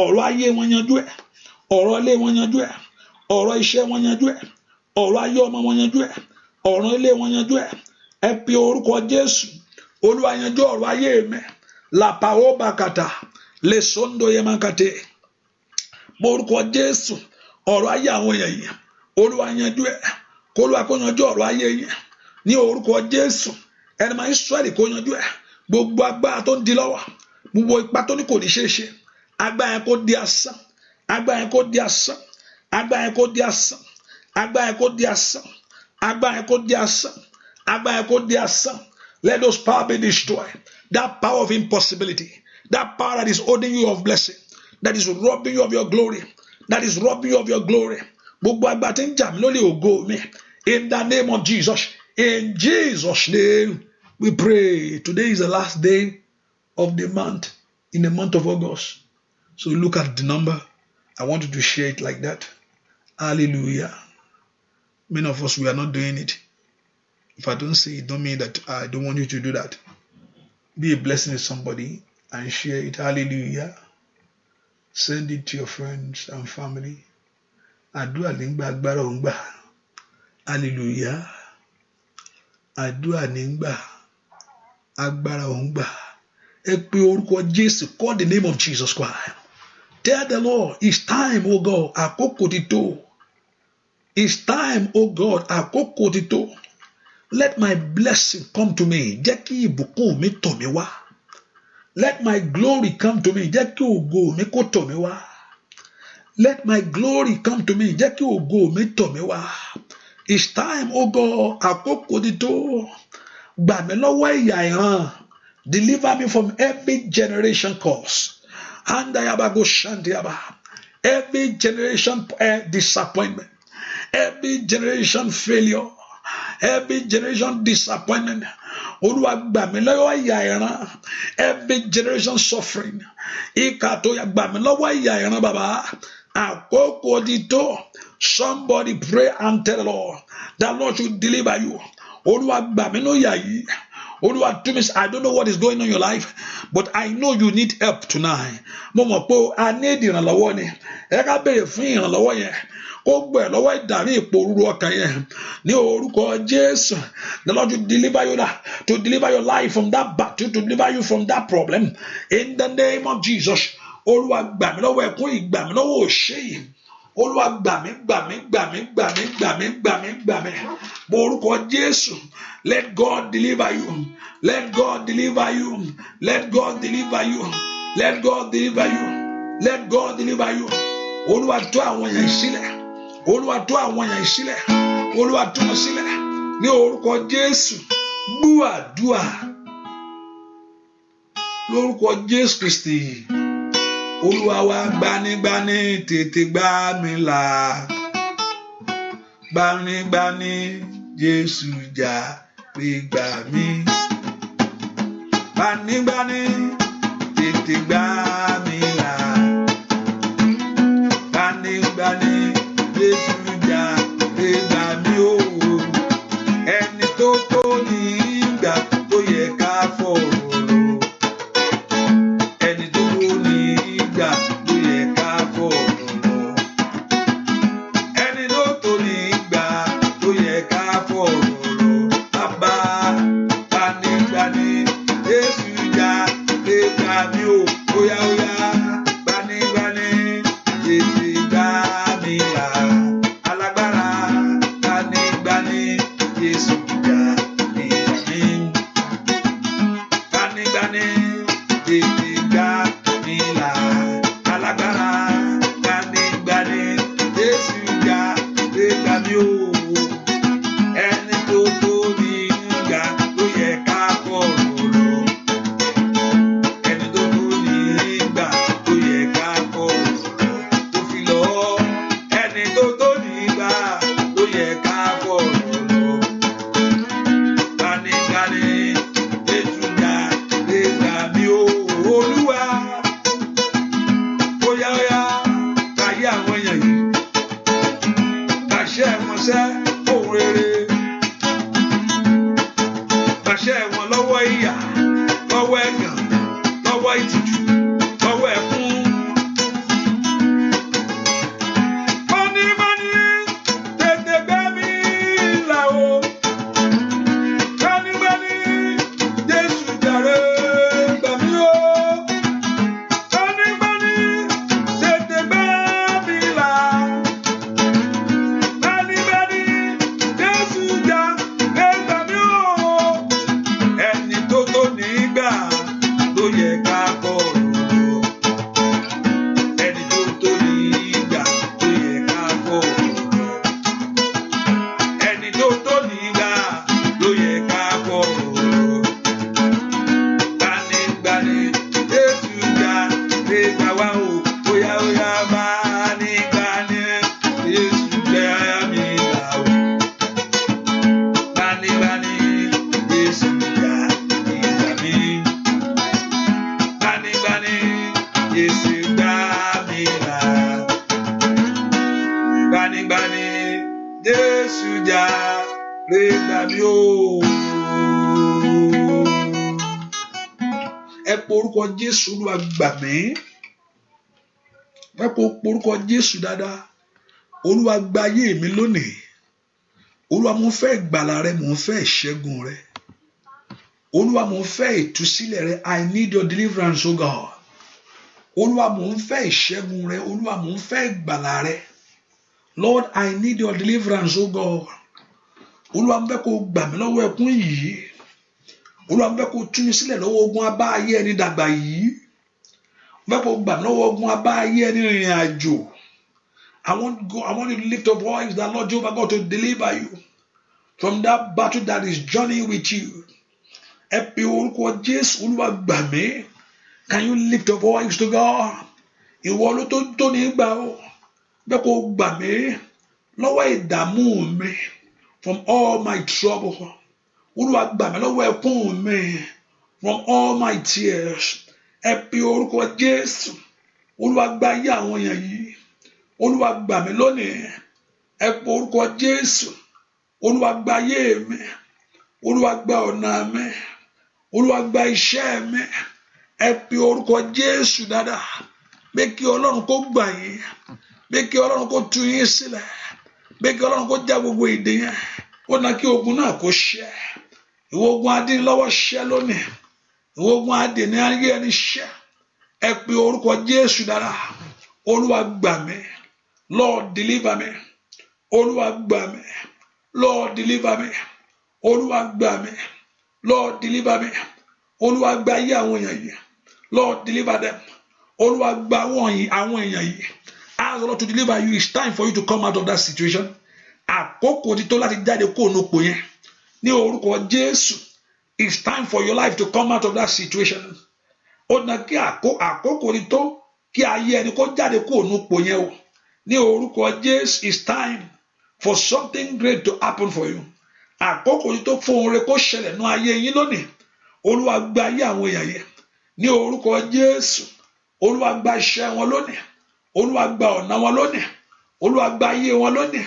Ọ̀rọ̀ ayé wọn yanjú ẹ̀. Ọ̀rọ̀ ilé wọn yanjú ẹ̀. Ọ̀rọ̀ iṣẹ́ wọn yanjú ẹ̀. Ọ̀rọ̀ ayé ọmọ wọn yanjú ẹ̀. Ọ̀rọ̀ ilé wọn yanjú ẹ̀. Ẹ pe orúkọ Jésù. Olúwa yanjú ọ̀rọ̀ ayé mi. La paoba kata. Le sondo yemakate. Borúkọ Jésù. Ọ̀rọ̀ ayé àwọn èèyàn yìí. Olúwa yanjú ẹ̀. K'Olúwa kó yanjú ọ̀rọ̀ ayé yìí. Ní orúkọ Jésù. Ẹni máa Ísírẹ́lì kó yanjú ẹ̀. Gbogbo agbára tó ń di lọ́wọ́. Gbogbo ipá tó ní kò ní ṣeé ṣe. Agbára yẹn kó di asán. Agbára yẹn kó di asán. Agbára yẹn kó di asán. Agbára yẹn kó di asán. Agbára yẹn kó di asán. Agbára yẹn kó di asán. Let those power be destroyed. That power of impossibility. That power that is holding you of blessing. That is robbing you of your glory. That is robbing you of your glory. Gbogbo agbára tí ń jà mí lólè ògo mi. In the name of Jesus. In Jesus' name we pray. Today is the last day of the month. In the month of August. So look at the number. I want you to share it like that. Hallelujah. Many of us, we are not doing it. If I don't say it, don't mean that I don't want you to do that. Be a blessing to somebody and share it. Hallelujah. Send it to your friends and family. Àdúrà nígbà agbára ò ń gbà. Hallelujah. Àdúrà nígbà agbára ò ń gbà. Ẹ pe orúkọ Jésù. Call the name of Jesus Christ. Tell the Lord, it's time, oh God, àkókò ti tó. It's time, oh God, àkókò ti tó. Let my blessing come to me. Jẹ́ kí ìbùkún mi tọ̀ mí wá. Let my glory come to me. Jẹ́ kí ògo mi kó tọ̀ mí wá. Let my glory come to me. Jẹ́ kí ògo mi tọ̀ mí wá. It's time, oh God, àkókò ti tó. Gbà mí lọ́wọ́ ìyà ìran. Deliver me from every generation curse. Every generation disappointment. Every generation failure. Every generation disappointment. Olúwa gbà mí lọ́wọ́ ìyà ìran. Every generation suffering. Ìkàtó gbà mí lọ́wọ́ ìyà ìran bàbá. Àkókò ti tó. Somebody pray and tell the Lord that Lord should deliver you. Olúwa gbà mí lọ́wọ́ ìyà yìí. Olúwa to me, I don't know what is going on in your life, but I know you need help tonight. Mo mọ̀ pé a need ìrànlọ́wọ́ ni. Ẹ ká béèrè fún ìrànlọ́wọ́ yẹn. Kó gbẹ̀ lọ́wọ́ ìdàrí ìpòrúru ọkàn yẹn. Ní orúkọ Jésù. The Lord will deliver you to deliver your life from that battle, to deliver you from that problem. In the name of Jesus. Olúwa gbà mí lọ́wọ́ ẹkún ìgbà mí lọ́wọ́ òṣè yìí. Olúwa gbà mí. Mo orúkọ Jésù. Let God deliver you. Let God deliver you. Let God deliver you. Let God deliver you. Let God deliver you. Olúwa tú àwọn èèyàn sílẹ̀. Olúwa tú àwọn èèyàn sílẹ̀. Olúwa tú wọn sílẹ̀. Ní orúkọ Jésù. Gbọ́ àdúà. Lórúkọ Jésù Kristi. Olúwa wa gbanigbani tètè gbà mí là. Gbanigbani Jésù jà pé gbà mí. Gbanigbani tètè gbà mí là. Gbanigbani Jésù jà pé gbà mí o. Ẹni tó tó ní ìgbà tó yẹ ká fọ̀rọ̀ lọ. Ẹni tó tó ní ìgbà tó yẹ ká fọ̀rọ̀ lọ. Ẹni tó tó ní ìgbà tó yẹ ká fọ̀rọ̀ lọ. Bàbá gbanigbani Jésù jà pé gbà mí o. Óyá óyá gbanigbani Jésù gbà mí là. Alágbára gbanigbani Jésù jà pé gbà mí. Gbanigbani Jésù gbà mí là. Alágbára gbanigbani Jésù jà pé gbà mí o. Ẹni tó tó ní ìgbà tó yẹ ká fọ̀rọ̀ lọ. Ẹni tó tó ní ìgbà tó yẹ ká fọ̀rọ̀ lọ. Tó fi lọ. Ẹni tó tó ní ìgbà tó yẹ ká fọ̀rọ̀ lọ. Gbanigbani Jésù jà pé gbà mí o. Olúwa. Óyá óyá káyé àwọn èèyàn yìí. Kàṣẹ́ wọn sẹ́ òun rere. Kàṣẹ́ wọn lọ́wọ́ ìyà, lọ́wọ́ ẹ̀gàn, lọ́wọ́ ìtìjú, lọ́wọ́ ẹ̀kún. Gbanigbani tètè gbà mí là o. Gbanigbani Jésù jàre gbà mí o. Oh. Ẹ pe orúkọ Jésù, Olúwa gbà mí. Ẹ pe orúkọ Jésù dáadáa. Olúwa gba ayé mi lónìí. Olúwa mo fẹ́ ìgbàlà rẹ, mo fẹ́ ìṣẹ́gun rẹ. Olúwa mo fẹ́ ìtúsílẹ̀ rẹ. I need your deliverance, oh God. Olúwa mo fẹ́ ìṣẹ́gun rẹ. Olúwa mo fẹ́ ìgbàlà rẹ. Lord, I need your deliverance, oh God. Olúwa mo fẹ́ kó gbà mí lọ́wọ́ ẹkún yìí. Olúwa mo fẹ́ kó tú mi sílẹ̀ lọ́wọ́ ogun abá ayé ẹni dàgbà yìí. Mo fẹ́ kó gbà mí lọ́wọ́ ogun abá ayé ẹni rìnrìn àjò. I want you to lift up voice that Lord Jehovah God to deliver you from that battle that is journeying with you. Ẹ pe orúkọ Jésù, Olúwa gbà mí. Can you lift your voice to God? Ìwọ ló tó ní gbà ó. Bẹ́ẹ̀ kó gbà mí lọ́wọ́ ìdààmú mi, from all my trouble. Olúwa gbà mí lọ́wọ́ ẹkún mi, from all my tears. Ẹ pe orúkọ Jésù. Olúwa gba ayé àwọn èèyàn yìí. Olúwa gbà mí lónìí. Ẹ pe orúkọ Jésù. Olúwa gba ayé mi. Olúwa gba ọ̀nà mi. Olúwa gba iṣẹ́ mi. Ẹ pe orúkọ Jésù dáadáa. Bẹ́ẹ̀ kí Ọlọ́run kó gbà yín. Bẹ́ẹ̀ kí Ọlọ́run kó tú yín sílẹ̀. Bẹ́ẹ̀ kí Ọlọ́run kó já gbogbo ìdè yẹn. Ó ná kí ogun náà kó ṣẹ́. Ìwọ ogun adínlọ́wọ́ ṣẹ́ lónìí. Ìwọ ogun adènà ayé ẹni ṣẹ́. Ẹ pe orúkọ Jésù dáadáa. Olúwa gbà mí. Lord, deliver me. Olúwa gbà mí. Lord, deliver me. Olúwa gbà mí. Lord, deliver me. Olúwa gba ayé àwọn èèyàn yìí. Lord, deliver them. Olúwa gba àwọn èèyàn yìí. Ask the Lord to deliver you. It's time for you to come out of that situation. Àkókò ti tó láti jáde kúrò nípò yẹn. Ní orúkọ Jésù. It's time for your life to come out of that situation. Ó ná kí àkókò ti tó kí ayé ẹni kó jáde kúrò nípò yẹn o. Ní orúkọ Jésù, it's time for something great to happen for you. Àkókò ti tó fún oore kó ṣẹlẹ̀ ní ayé yín lónìí. Olúwa gba ayé àwọn èèyàn yẹn. Ní orúkọ Jésù. Olúwa gba iṣẹ́ wọn lónìí. Olúwa gba ọ̀nà wọn lónìí. Olúwa gba ayé wọn lónìí.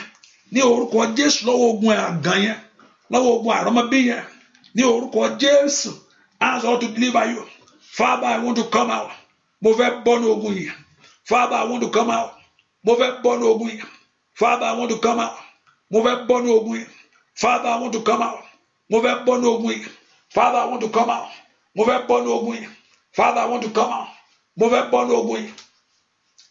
Ní orúkọ Jésù, lọ́wọ́ ogun àgàn yẹn, lọ́wọ́ ogun àrọ́mọbí yẹn. Ní orúkọ Jésù, ask God to deliver you. Father, I want to come out. Mo fẹ́ bọ́ ní ogun yìí. Father, I want to come out. Mo fẹ́ bọ́ ní ogun yìí. Father, I want to come out. Mo fẹ́ bọ́ ní ogun yìí. Father, I want to come out. Mo fẹ́ bọ́ ní ogun yìí. Father, I want to come out. Mo fẹ́ bọ́ ní ogun yìí. Father, I want to come out. Mo fẹ́ bọ́ ní ogun yìí.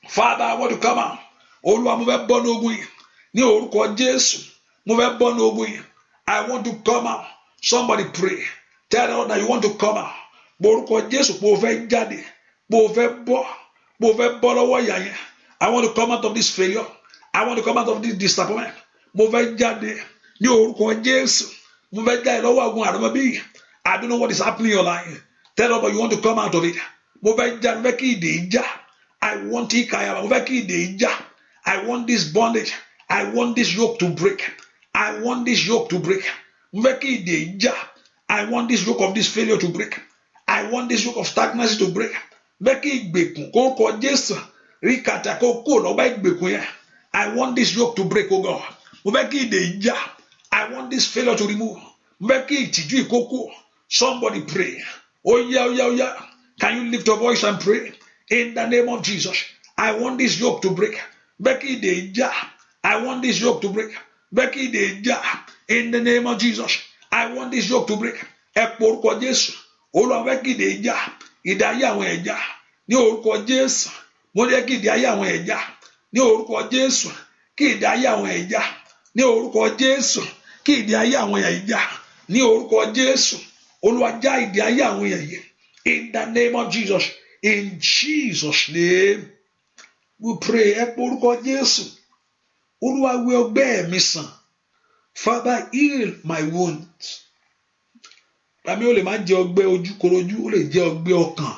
Father, I want to come out. Olúwa, mo fẹ́ bọ́ ní ogun yìí. Ní orúkọ Jésù, mo fẹ́ bọ́ ní ogun yìí. I want to come out. Somebody pray. Tell the Lord that you want to come out. Orúkọ Jésù, mo fẹ́ jáde. Mo fẹ́ bọ́. Mo fẹ́ bọ́ lọ́wọ́ ìyà yẹn. I want to come out of this failure. I want to come out of this disappointment. Mo fẹ́ jáde. Ní orúkọ Jésù, mo fẹ́ jáde lọ́wọ́ ogun àrọ́mọbí. I don't know what is happening in your life. Tell the Lord you want to come out of it. Mo fẹ́ jáde. Mo fẹ́ kí ìdè já. I want ìkàyà. Mo fẹ́ kí ìdè já. I want this bondage. I want this yoke to break. I want this yoke to break. Mo fẹ́ kí ìdè já. I want this yoke of this failure to break. I want this yoke of stagnancy to break. Mo fẹ́ kí ìgbèkùn kó kọ Jésù rí kàtà kó kó lọ́wọ́ ìgbèkùn yẹn. I want this yoke to break, oh God. Mo fẹ́ kí ìdè já. I want this failure to remove. Mo fẹ́ kí ìtìjú ìkókó. Somebody pray. Oh yeah. Can you lift your voice and pray? In the name of Jesus. I want this yoke to break. Mo fẹ́ kí ìdè já. I want this yoke to break. Mo fẹ́ kí ìdè já. In the name of Jesus. I want this yoke to break. Ẹ po orúkọ Jésù. Olúwa fẹ́ kí ìdè já. Ìdè ayé àwọn ẹ̀já. Ní orúkọ Jésù. Mo ní kí ìdè ayé àwọn ẹ̀já. Ní orúkọ Jésù. Kí ìdè ayé àwọn ẹ̀já. Ní orúkọ Jésù. Kí ìdè ayé àwọn ẹ̀já. Ní orúkọ Jésù. Olúwa já ìdè ayé àwọn ẹ̀yẹ. In the name of Jesus. In Jesus' name. We pray. Ẹ po orúkọ Jésù. Olúwa wẹ ọgbẹ́ mi sàn. Father, heal my wounds. Tàbí ó lè má jẹ́ ọgbẹ́ ojúkorojú, ó lè jẹ́ ọgbẹ́ ọkàn.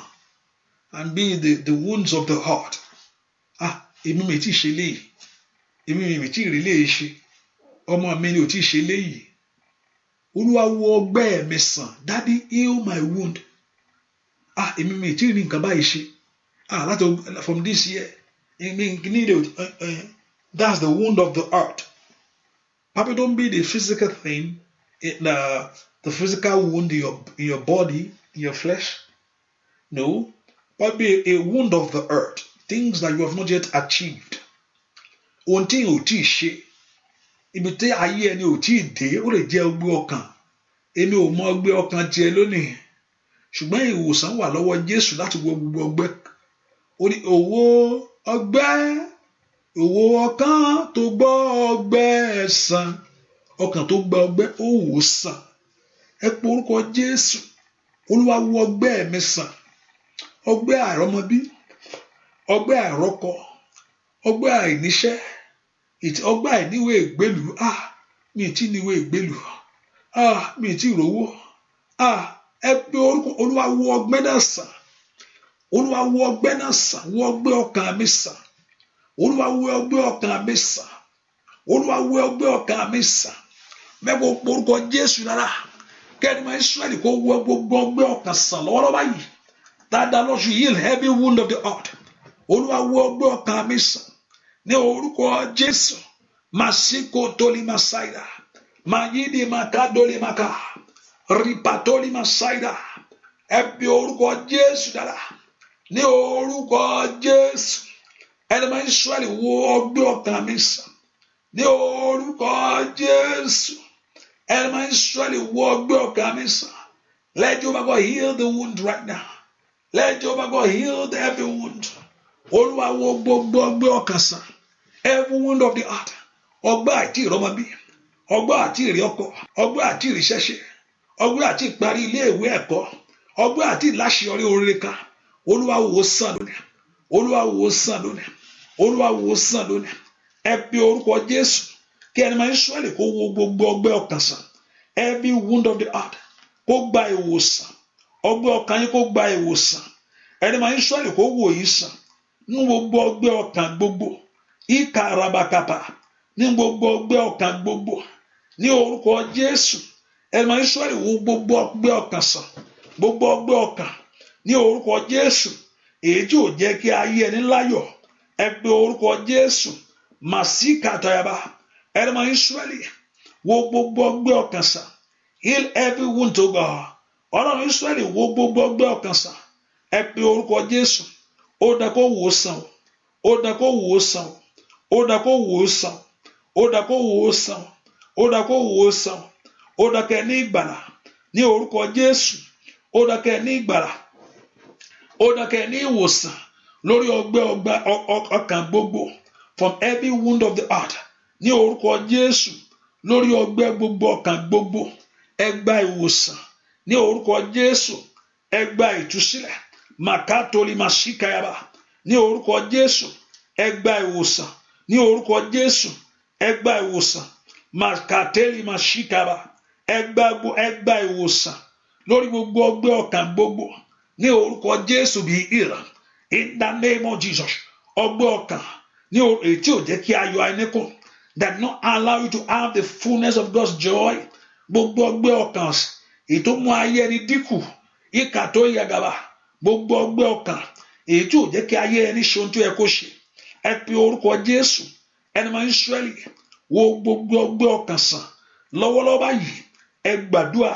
And be the wounds of the heart. Èmi mi ti ṣe léyìí. Èmi mi ti rí léyìí ṣe. Ọmọ mi ni ò ti ṣe léyìí. Olúwa wo ọgbẹ́ mi sàn. Daddy, heal my wound. Èmi mi ti rí nǹkan báyìí ṣe. Láti from this year. That's the wound of the heart. Papa, don't be the physical thing. the physical wound in your body, in your flesh. No, but be a wound of the earth, things that you have not yet achieved. Ohun tí ò tí ì ṣe, ibi tí ayé ẹni ò tí ì dé, ó lè jẹ́ ọgbẹ́ ọkàn. Èmi ò mọ ọgbẹ́ ọkàn tiẹ̀ lónìí, ṣùgbọ́n ìwòsàn wà lọ́wọ́ Jésù láti wo gbogbo ọgbẹ́. Ó ní òwò ọkàn tó gbọ́ ọgbẹ́ sàn, ọkàn tó gba ọgbẹ́ ó wò sàn. Ẹ pe orúkọ Jésù. Olúwa wo ọgbẹ́ mi sàn, ọgbẹ́ àìrọ́mọbí, ọgbẹ́ àìrọ́kọ, ọgbẹ́ àìníṣẹ́, ọgbẹ́ àìníwé ìgbélú. Mi ì tí níwé ìgbélú, mi ì tí rówó. Ẹ pe orúkọ Olúwa wo ọgbẹ́ náà sàn. Olúwa wo ọgbẹ́ náà sàn, wo ọgbẹ́ ọkàn mi sàn. Olúwa wo ọgbẹ́ ọkàn mi sàn. Olúwa wo ọgbẹ́ ọkàn mi sàn. Mẹ́kọ̀ọ́ orúkọ Jésù lára kẹ́ni máa Ísírẹ́lì kó wo gbogbo ọgbẹ́ ọkàn sàn lọ́wọ́lọ́wọ́ báyìí. That the Lord should heal every wound of the heart. Olúwa wo ọgbẹ́ ọkàn mi sàn. Ní orúkọ Jésù, Màsíkò tólí Màsáìdà, Màyídì Màkádólí Màká, Rìpàtólí Màsáìdà. Ẹ bí orúkọ Jésù dára. Ní orúkọ Jésù, ẹni máa Ísírẹ́lì wo ọgbẹ́ ọkàn mi sàn. Ní orúkọ Jésù, ẹni máa Ísírẹ́lì wo ọgbẹ́ ọkàn mi sàn. Let Jehovah God heal the wound right now. Let Jehovah God heal every wound. Olúwa wo gbogbo ọgbẹ́ ọkàn sàn. Every wound of the heart. Ọgbẹ́ àti ìrọmọbí, ọgbẹ́ àti ìrì ọkọ, ọgbẹ́ àti ìrìṣẹ́ṣe, ọgbẹ́ àti ìparí ilé ìwé ẹ̀kọ́, ọgbẹ́ àti ìláṣeyọrí oríire kan. Olúwa wò sàn lónìí. Olúwa wò sàn lónìí. Olúwa wò sàn lónìí. Ẹ pe orúkọ Jésù kí ẹni máa Ísírẹ́lì kó wo gbogbo ọgbẹ́ ọkàn sàn. Every wound of the heart kó gba ìwòsàn. Ọgbẹ́ ọkàn yín kó gba ìwòsàn. Ẹni máa Ísírẹ́lì kó wò yín sàn. Ní gbogbo ọgbẹ́ ọkàn gbogbo. Ìkà rabakapa. Ní gbogbo ọgbẹ́ ọkàn gbogbo. Ní orúkọ Jésù. Ẹni máa Ísírẹ́lì wo gbogbo ọgbẹ́ ọkàn sàn. Gbogbo ọgbẹ́ ọkàn. Ní orúkọ Jésù. Èyí tí ò jẹ́ kí ayé ẹni láyọ̀. Ẹ pe orúkọ Jésù. Màsíkà tayaba. Ẹni máa Ísírẹ́lì wo gbogbo ọgbẹ́ ọkàn sàn. Heal every wound to God. Ọlọ́run Ísírẹ́lì wo gbogbo ọgbẹ́ ọkàn sàn. Ẹ pe orúkọ Jésù. Ó dá kó wò ó sàn. Ó dá kó wò ó sàn. Ó dá kó wò ó sàn. Ó dá kó wò ó sàn. Ó dá kó wò ó sàn. Ó dá kẹ́ ní ìgbàlà. Ní orúkọ Jésù. Ó dá kẹ́ ní ìgbàlà. Ó dá kẹ́ ní ìwòsàn lórí ọgbẹ́ ọkàn gbogbo. From every wound of the heart. Ní orúkọ Jésù. Lórí ọgbẹ́ gbogbo ọkàn gbogbo. Ẹ gba ìwòsàn. Ní orúkọ Jésù. Ẹ gba ìtúsílẹ̀. Màkátólì màṣíkàyàbá. Ní orúkọ Jésù. Ẹ gba ìwòsàn. Ní orúkọ Jésù. Ẹ gba ìwòsàn. Màkátélì màṣíkàyàbá. Ẹ gba ìwòsàn lórí gbogbo ọgbẹ́ ọkàn gbogbo. Ní orúkọ Jésù bí ìrà. In the name of Jesus. Ọgbẹ́ ọkàn. Ní èyí tí ò jẹ́ kí ayọ̀ àìníkùn. That not allow you to have the fullness of God's joy. Gbogbo ọgbẹ́ ọkàn. Èyí tó mú ayé ẹni dínkù. Ìkà tó yàgàbà. Gbogbo ọgbẹ́ ọkàn. Èyí tí ò jẹ́ kí ayé ẹni ṣe ohun tó yẹ kó ṣe. Ẹ pe orúkọ Jésù. Ẹni máa Ísírẹ́lì wo gbogbo ọgbẹ́ ọkàn sàn. Lọ́wọ́lọ́wọ́ báyìí. Ẹ gbàdúrà.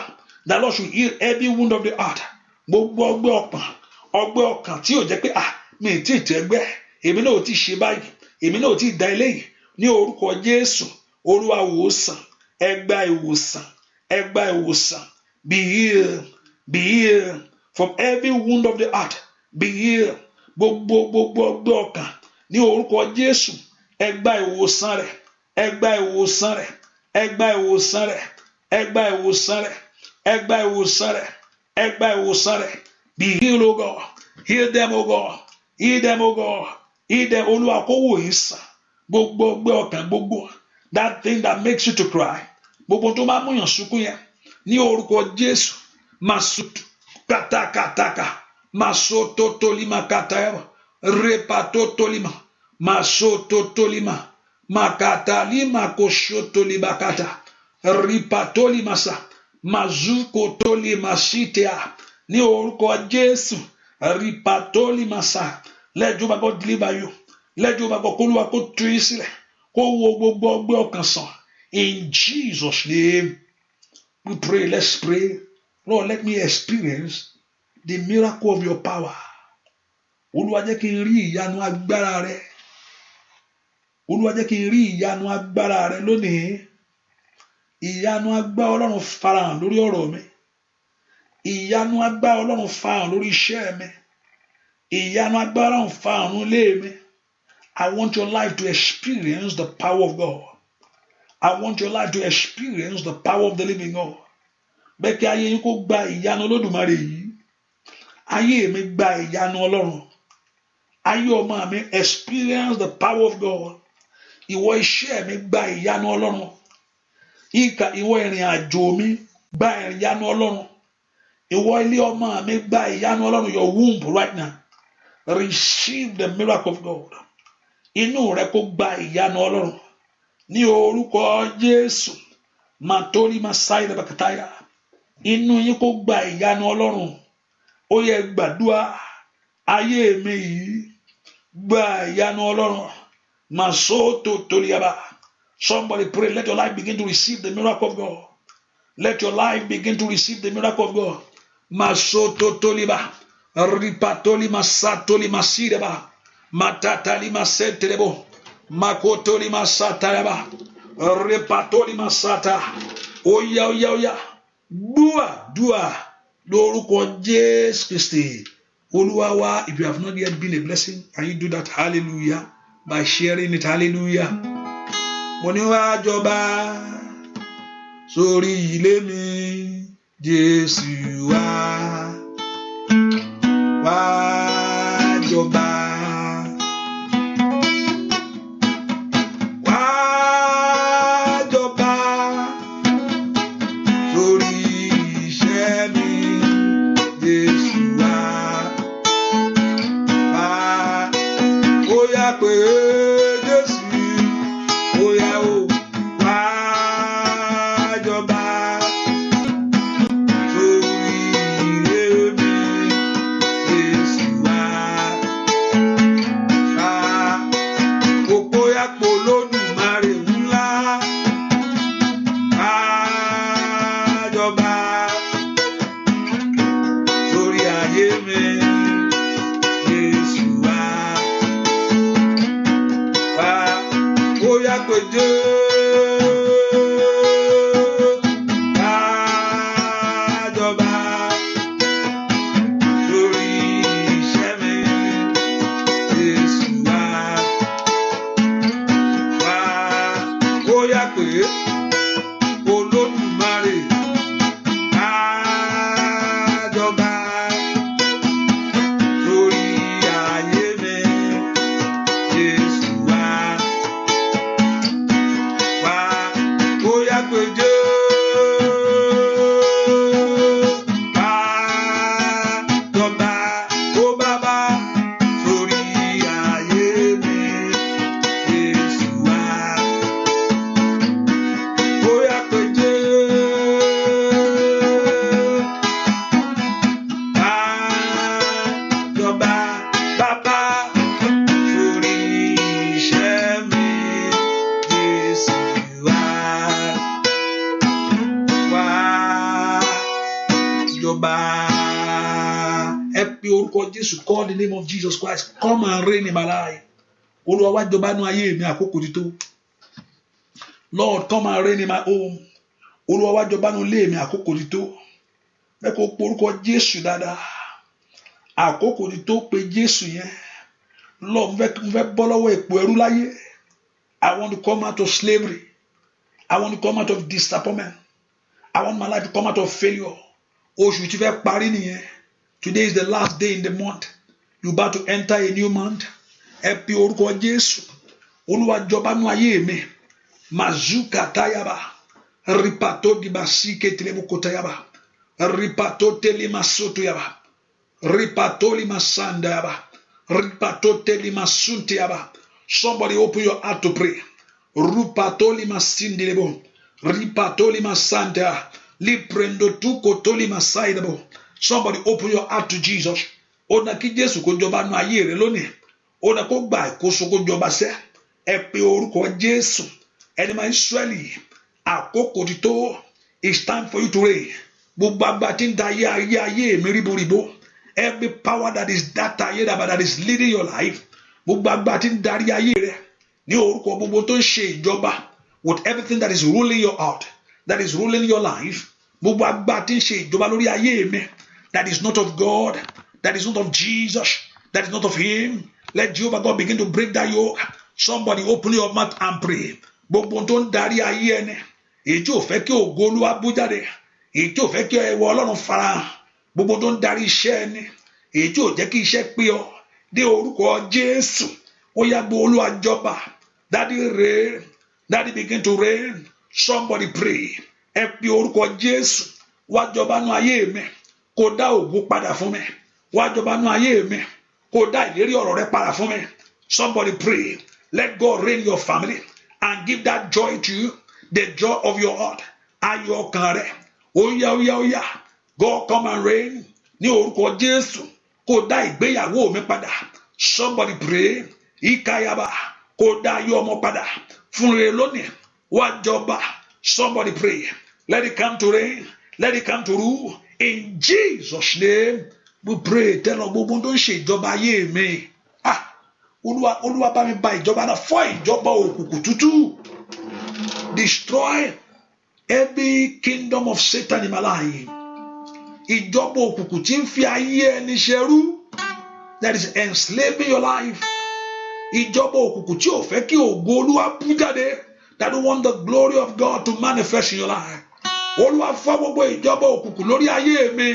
The Lord should heal every wound of the heart. Gbogbo ọgbẹ́ ọkàn. Ọgbẹ́ ọkàn tí ò jẹ́ pé mi ì tí ì tẹ́gbẹ́. Èmi náà ò tí ì ṣe báyìí. Èmi náà ò tí ì da eléyìí. Ní orúkọ Jésù. Olúwa wò sàn. Ẹ gba ìwòsàn. Ẹ gba ìwòsàn. Be healed. Be healed. From every wound of the heart. Be healed. Gbogbo ọgbẹ́ ọkàn. Ní orúkọ Jésù. Ẹ gba ìwòsàn rẹ̀. Ẹ gba ìwòsàn rẹ̀. Ẹ gba ìwòsàn rẹ̀. Ẹ gba ìwòsàn rẹ̀. Ẹ gba ìwòsàn rẹ̀. Ẹ gba ìwòsàn rẹ̀. Be healed, O God. Heal them, O God. Heal them, O God. Heal them. Olúwa kó wò yín sàn. Gbogbo ọgbẹ́ ọkàn gbogbo. That thing that makes you to cry. Gbogbo tó máa múyàn sunkún yẹn. Ní orúkọ Jésù. Masutu katakataka. Masototolima katayaba. Repatotolima. Masototolima. Makatalima koshotolibakata. Ripatolimasa. Mazukotolimashitea. Ní orúkọ Jésù. Ripatolimasa. Let Jehovah God deliver you. Let Jehovah God kólúwa kó tú yín sílẹ̀. Kó wo gbogbo ọgbẹ́ ọkàn sàn. In Jesus' name We pray, let's pray. Lord, let me experience the miracle of your power. Olúwa jẹ́ kí n rí ìyanu agbára rẹ. Olúwa jẹ́ kí n rí ìyanu agbára rẹ lónìí. Ìyanu agbára Ọlọ́run farahàn lórí ọ̀rọ̀ mi. Ìyanu agbára Ọlọ́run farahàn lórí iṣẹ́ mi. Ìyanu agbára Ọlọ́run farahàn nílé mi. I want your life to experience the power of God. I want your life to experience the power of the living God. Bẹ́ẹ̀ kí ayé yín kó gba ìyanu Olódùmarè yìí. Ayé mi gba ìyanu Ọlọ́run. Ayé ọmọ mi experience the power of God. Ìwọ iṣẹ́ mi gba ìyanu Ọlọ́run. Ìwọ ìrìn àjò mi gba ìyanu Ọlọ́run. Ìwọ ilé ọmọ mi gba ìyanu Ọlọ́run. Your womb right now. Receive the miracle of God. Inú rẹ kó gba ìyanu Ọlọ́run. Ní orúkọ Jésù. Màtórí Màsáì Bàkàtáyà. Inú yín kó gba ìyanu Ọlọ́run. Ó yẹ gbàdúrà. Ayé mi yìí gba ìyanu Ọlọ́run. Màsótò tòlíyàbá. Somebody pray. Let your life begin to receive the miracle of God. Let your life begin to receive the miracle of God. Masoto toliba. Ripatoli masatoli masideba. Matatali masetelebo. Makotoli masataraba. Ripatoli masata. Oya oya oya. Dua. Lórúkọ Jésù Kristi. Olúwa wa, if you have not yet been a blessing, can you do that? Hallelujah. By sharing it. Hallelujah. Mo ní wá jọba sórí ilé mi, Jésù wá jọba. Wá jọba sórí iṣẹ́ mi, Jésù wá. Ó yá pé Call the name of Jesus Christ. Come and reign in my life. Olúwa wá jọba nínú ayé mi, àkókò ti tó. Lord, come and reign in my home. Olúwa wá jọba nínú ilé mi, àkókò ti tó. Bẹ́ẹ̀ kó porúkọ Jésù dáadáa. Àkókò ti tó pé Jésù yẹn. Lord, mo fẹ́ bọ́ lọ́wọ́ ipò ẹrú láyé. I want to come out of slavery. I want to come out of disappointment. I want my life to come out of failure. Oṣù tí fẹ́ parí nìyẹn. Today is the last day in the month. You about to enter a new month. Ẹ pe orúkọ Jésù. Olúwa jọba nínú ayé mi. Mazuka tayaba. Ripato dibasike telebukotayaba. Ripato telemasoto yaba. Ripato limasanda yaba. Ripato telemasunte yaba. Somebody open your heart to pray. Rupato limasindilebo. Ripato limasanda. Liprendo tuko tolimasaidabo. Somebody open your heart to Jesus. Ona kí Jésù kó jọba nínú ayé rẹ lónìí. Ona kó gba ìkóso kó jọba sẹ́. Ẹ pe orúkọ Jésù. Ẹni máa Ísírẹ́lì. Àkókò ti tó. It's time for you to reign. Gbogbo agbára tí ń da ayé mi ríboríbo. Every power that is that is leading your life. Gbogbo agbára tí ń darí ayé rẹ. Ní orúkọ gbogbo tó ń ṣe ìjọba. With everything that is ruling your heart. That is ruling your life. Gbogbo agbára tí ń ṣe ìjọba lórí ayé mi. That is not of God. That is not of Jesus. That is not of Him. Let Jehovah God begin to break that yoke. Somebody open your mouth and pray. Gbogbo tó ń darí ayé ẹni. Èyí tí ò fẹ́ kí ògo Olúwa bú jáde. Èyí tí ò fẹ́ kí ẹwà Ọlọ́run farahàn. Gbogbo tó ń darí iṣẹ́ ẹni. Èyí tí ò jẹ́ kí iṣẹ́ pé ọ. Dé orúkọ Jésù. Ó yá gbé Olúwa jọba. Daddy reign. Daddy begin to reign. Somebody pray. Ẹ pe orúkọ Jésù. Wá jọba nú ayé mi. Kó dá ògo padà fún mi. Wá jọba nú ayé mi. Kó dá ìlérí ọ̀rọ̀ rẹ padà fún mi. Somebody pray. Let God reign your family and give that joy to you. The joy of your heart. Ayọ̀ ọkàn rẹ. Óyá. God come and reign. Ní orúkọ Jésù. Kó dá ìgbéyàwó mi padà. Somebody pray. Ìkàyàbá. Kó dá ayọ̀ ọmọ padà. Fún rere lónìí. Wá jọba. Somebody pray. Let it come to reign. Let it come to rule. In Jesus' name, we pray. Tell us gbogbo tó ń ṣe ìjọba ayé mi. Olúwa bá mi ba ìjọba náà fọ́ ìjọba òkùnkùn tútù. Destroy every kingdom of Satan in my life. Ìjọba òkùnkùn tí ń fi ayé ẹni ṣẹrú. That is enslaving your life. Ìjọba òkùnkùn tí ò fẹ́ kí ògo Olúwa bú jáde. That don't want the glory of God to manifest in your life. Olúwa fọ́ gbogbo ìjọba òkùnkùn lórí ayé mi.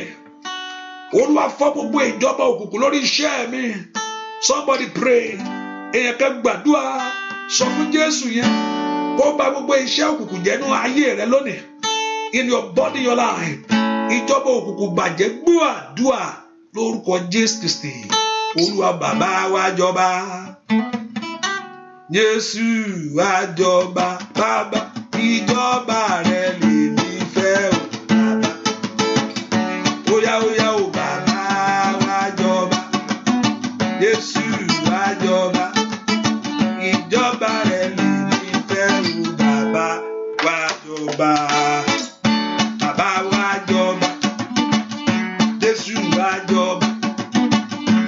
Olúwa fọ́ gbogbo ìjọba òkùnkùn lórí iṣẹ́ mi. Somebody pray. Èèyàn kan gbàdúrà. Sọ fún Jésù yẹn. Kó bà gbogbo iṣẹ́ òkùnkùn jẹ́ nínú ayé rẹ lónìí. In your body, your life. Ìjọba òkùnkùn bàjẹ́ gbọ́ àdúrà lórúkọ Jésù Kristi. Olúwa bàbá wa jọba. Jésù wa jọba. Bàbá ìjọba rẹ lèmi fẹ́ o bàbá. Óyá o bàbá wa jọba. Jésù wa jọba. Ìjọba rẹ lèmi fẹ́ o bàbá wa jọba. Bàbá wa jọba. Jésù wa jọba.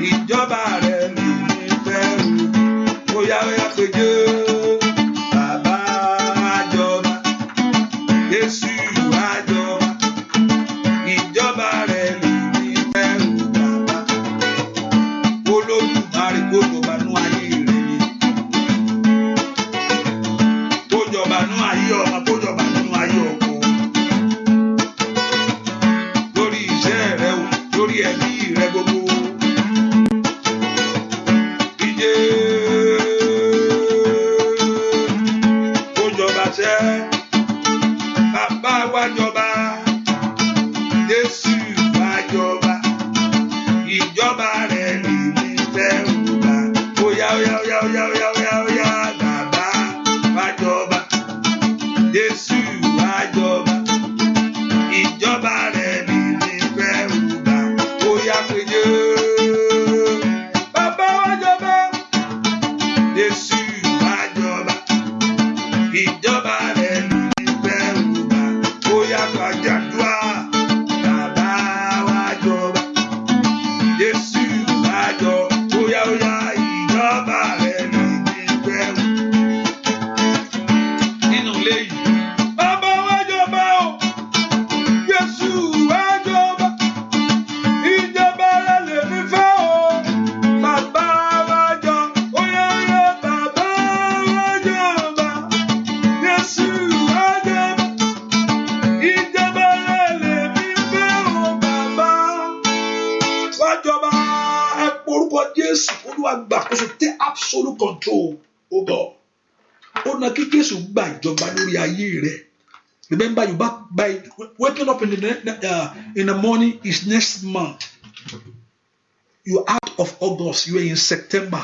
Ìjọba rẹ lèmi fẹ́ o. Óyá pé Jésù. Bàbá wa jọba. Jésù wa jọba. Ìjọba rẹ lèmi fẹ́ o bàbá. Olódùmarè kó jọba nú ayé rẹ ni. Kó jọba nú ayé ọmọ, kó jọba nú ayé ọkọ. Lórí iṣẹ́ rẹ o, lórí ẹbí rẹ gbogbo. Ìjẹ́ kó jọba sẹ́. Bàbá wa jọba. Jésù wa jọba. Ìjọba rẹ lèmi fẹ́ o bá. Óyá. Bàbá wa jọba. Jésù wa jọba. Ìjọba rẹ lèmi fẹ́ o bá. Óyá pé Jésù. Bàbá wa jọba. Jésù wa jọba. Ìjọba rẹ lèmi fẹ́ o bá. Óyá gbàdúrà. Bàbá wa jọba. Jésù wa jọba. Óyá ìjọba rẹ lèmi fẹ́ o. Nínú ilé yìí. Bàbá wa jọba o. Jésù wa jọba. Ìjọba rẹ lèmi fẹ́ o. Bàbá wa jọba. Óyá bàbá wa jọba. Jésù wa jọba. Ìjọba rẹ lèmi fẹ́ o bàbá. Wá jọba. Ẹ porúkọ Jésù. Olúwa gbàkóso. Take absolute control, oh God. Ó na kí Jésù gba ìjọba lórí ayé rẹ. Remember, you back by waking up in the morning is next month. You out of August. You are in September.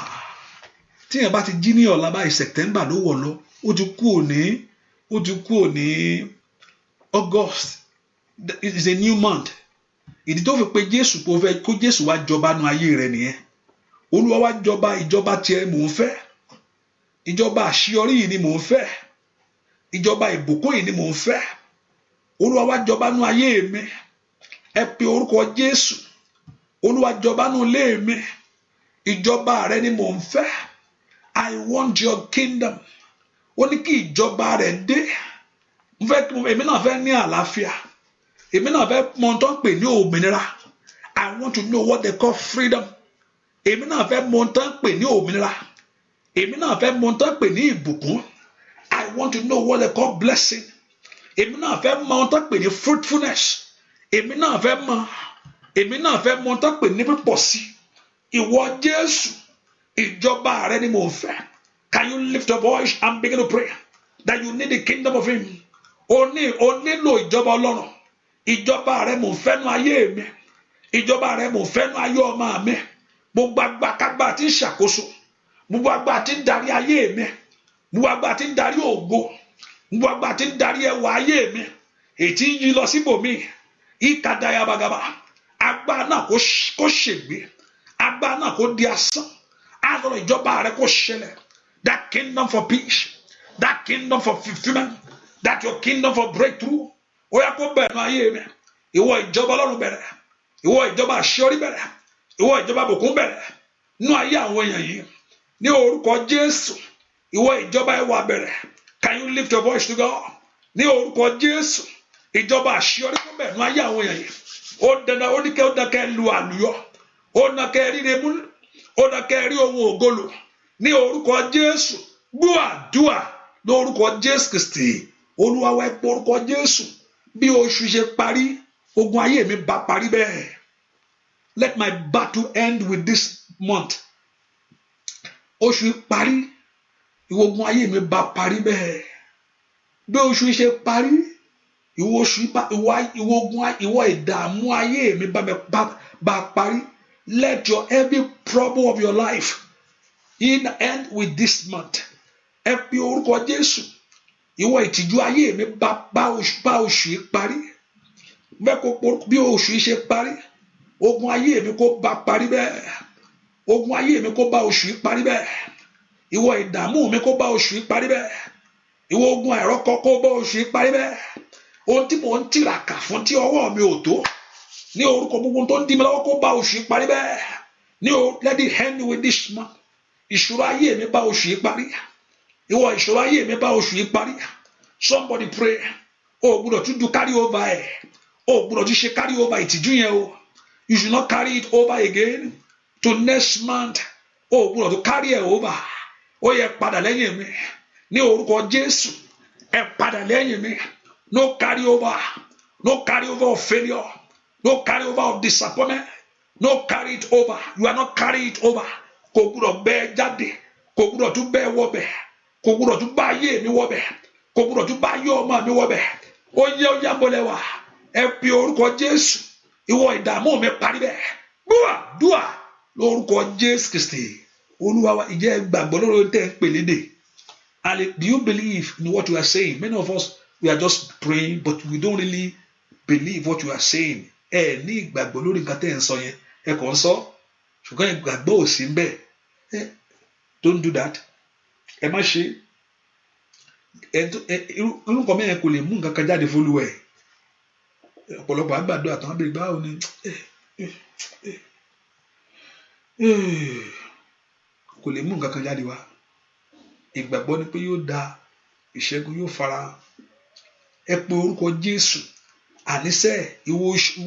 Tí yẹn bá ti jí ní ọ̀la báyìí September ló wọ̀ lọ. Ó ti kú òní August. It is a new month. Ìdí tó fi pé Jésù kó fẹ́ kó Jésù wá jọba nú ayé rẹ nìyẹn. Olúwa wá jọba, ìjọba tiẹ̀ mò ń fẹ́. Ìjọba àṣeyọrí yìí ni mò ń fẹ́. Ìjọba ìbùkún yìí ni mò ń fẹ́. Olúwa wá jọba nú ayé mi. Ẹ pe orúkọ Jésù. Olúwa jọba nú ilé mi. Ìjọba rẹ ni mò ń fẹ́. I want your kingdom. Ó ní kí ìjọba rẹ dé. Èmi náà fẹ́ ní àlàáfíà. Èmi náà fẹ́ mọ ohun tó ń pè ní òmìnira. I want to know what they call freedom. Èmi náà fẹ́ mọ ohun tó ń pè ní òmìnira. Èmi náà fẹ́ mọ ohun tó ń pè ní ìbùkún. I want to know what they call blessing. Èmi náà fẹ́ mọ ohun tó ń pè ní fruitfulness. Èmi náà fẹ́ mọ ohun tó ń pè ní pípọ̀ sí. Ìwọ Jésù, ìjọba rẹ ni mò ń fẹ́. Can you lift your voice and begin to pray that you need the kingdom of him? O nílò ìjọba Ọlọ́run. Ìjọba rẹ mò ń fẹ́ nú ayé mi. Ìjọba rẹ mò ń fẹ́ nú ayé ọmọ mi. Gbogbo agbákágbá tí ń ṣàkóso. Gbogbo agbá tí ń darí ayé mi. Gbogbo agbá tí ń darí ògo. Gbogbo agbá tí ń darí ẹwà ayé mi. Ètí ń yí lọ síbòmí. Ìkàdáyàbàgàbà. Agbá náà kó ṣègbé. Agbá náà kó di asán. Àtọ̀rọ̀ ìjọba rẹ kó ṣẹlẹ̀. That kingdom for peace. That kingdom for fulfillment. That your kingdom for breakthrough. Ó yá kó bẹ̀rẹ̀ nú ayé mi. Ìwọ ìjọba Ọlọ́run bẹ̀rẹ̀. Ìwọ ìjọba àṣeyọrí bẹ̀rẹ̀. Ìwọ ìjọba bùkún bẹ̀rẹ̀. Nú ayé àwọn èèyàn yìí. Ní orúkọ Jésù. Ìwọ ìjọba ẹwà bẹ̀rẹ̀. Can you lift your voice to God? Ní orúkọ Jésù. Ìjọba àṣeyọrí kó bẹ̀rẹ̀ nú ayé àwọn èèyàn yìí. Ó dandan ó ní kẹ́ ó dákẹ́ lu àlùyọ. Ó dákẹ́ ríre mú. Ó dákẹ́ rí ohun ògolo. Ní orúkọ Jésù. Gbọ́ àdúà lórúkọ Jésù Kristi. Olúwa wá pé orúkọ Jésù. Bí oṣù ṣe parí, ogun ayé mi bá parí bẹ́ẹ̀. Let my battle end with this month. Oṣù parí, ìwọ ogun ayé mi bá parí bẹ́ẹ̀. Bí oṣù ṣe parí, ìwọ ìdààmú ayé mi bá parí. Let your every problem of your life end with this month. Ẹ pe orúkọ Jésù. Ìwọ ìtìjú ayé mi bá oṣù yìí parí. Bí oṣù yìí ṣe parí, ogun ayé mi kó bá parí bẹ́ẹ̀. Ogun ayé mi kó bá oṣù yìí parí bẹ́ẹ̀. Ìwọ ìdààmú mi kó bá oṣù yìí parí bẹ́ẹ̀. Ìwọ ogun àìrọ́kọ kó bá oṣù yìí parí bẹ́ẹ̀. Ohun tí mò ń tìràkà fún tí ọwọ́ mi ò tó. Ní orúkọ gbogbo tó ń dí mi lọ́wọ́ kó bá oṣù yìí parí bẹ́ẹ̀. Let it end with this month. Ìṣòro ayé mi bá oṣù yìí parí. Ìwọ ìṣòro ayé mi bá oṣù yìí parí. Somebody pray. O gbọ́dọ̀ tún do carry over ẹ̀. O gbọ́dọ̀ tún ṣe carry over ìtìjú yẹn o. You should not carry it over again to next month. O gbọ́dọ̀ tún carry it over. Ó yẹ padà lẹ́yìn mi. Ní orúkọ Jésù. Ẹ padà lẹ́yìn mi. No carry over. No carry over of failure. No carry over of disappointment. No carry it over. You are not carry it over. Kò gbọ́dọ̀ bẹ́ẹ̀ jáde. Kò gbọ́dọ̀ tún bẹ́ẹ̀ wọ bẹ́ẹ̀. Kò gbọ́dọ̀ tún bá ayé mi wọ bẹ́ẹ̀. Kò gbọ́dọ̀ tún bá ayé ọmọ mi wọ bẹ́ẹ̀. Ó yá mọ́lẹ̀ wá. Ẹ pe orúkọ Jésù. Ìwọ ìdààmú mi parí bẹ́ẹ̀. Dúà lórúkọ Jésù Kristi. Olúwa wa ìjẹ́ gbàgbọ́ lórí tẹ́ ń pè lédè. Do you believe in what you are saying? Many of us, we are just praying, but we don't really believe what you are saying. Ẹ ní ìgbàgbọ́ lórí nǹkan tẹ́ ń sọ yẹn. Ẹ kàn ń sọ. Ṣùgbọ́n ìgbàgbọ́ ò sí ń bẹ̀. Don't do that. Ẹ má ṣe. Irú nǹkan mẹ́rin kò lè mú nǹkan kan jáde fólúwa ẹ̀. Ọ̀pọ̀lọpọ̀ àgbàdo àtàwọn abẹ́rẹ́ báwo ni kò lè mú nǹkan kan jáde wá. Ìgbàgbọ́ ni pé yóò da ìṣẹ́gun yóò fara. Ẹ pe orúkọ Jésù. Àníṣe ìwọ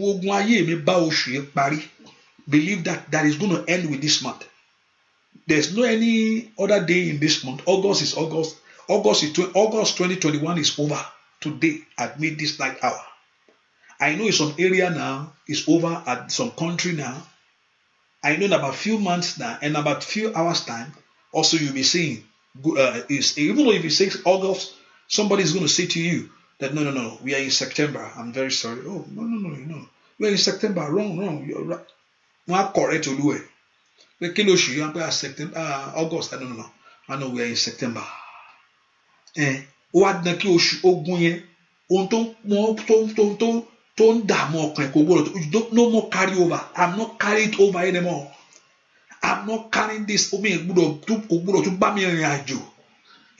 ogun ayé mi bá oṣù yìí parí. Believe that is going to end with this month. There's no any other day in this month. August is August. August 2021 is over today at this night hour. I know in some area now it's over at some country now. I know in about few months now and about few hours time also you'll be seeing even though if it says August, somebody is going to say to you that no, we are in September. I'm very sorry. Oh no. We are in September. Wrong. You're right. Not correct to do it. We kill September, August. No. I know we are in September. What the ogun yẹn ohun tó ń dààmú ọkàn kò gbọdọ̀ no more carry over. I'm not carried over anymore. I'm not carrying this. Omi gbọdọ̀ tó bá mi rìn àjò.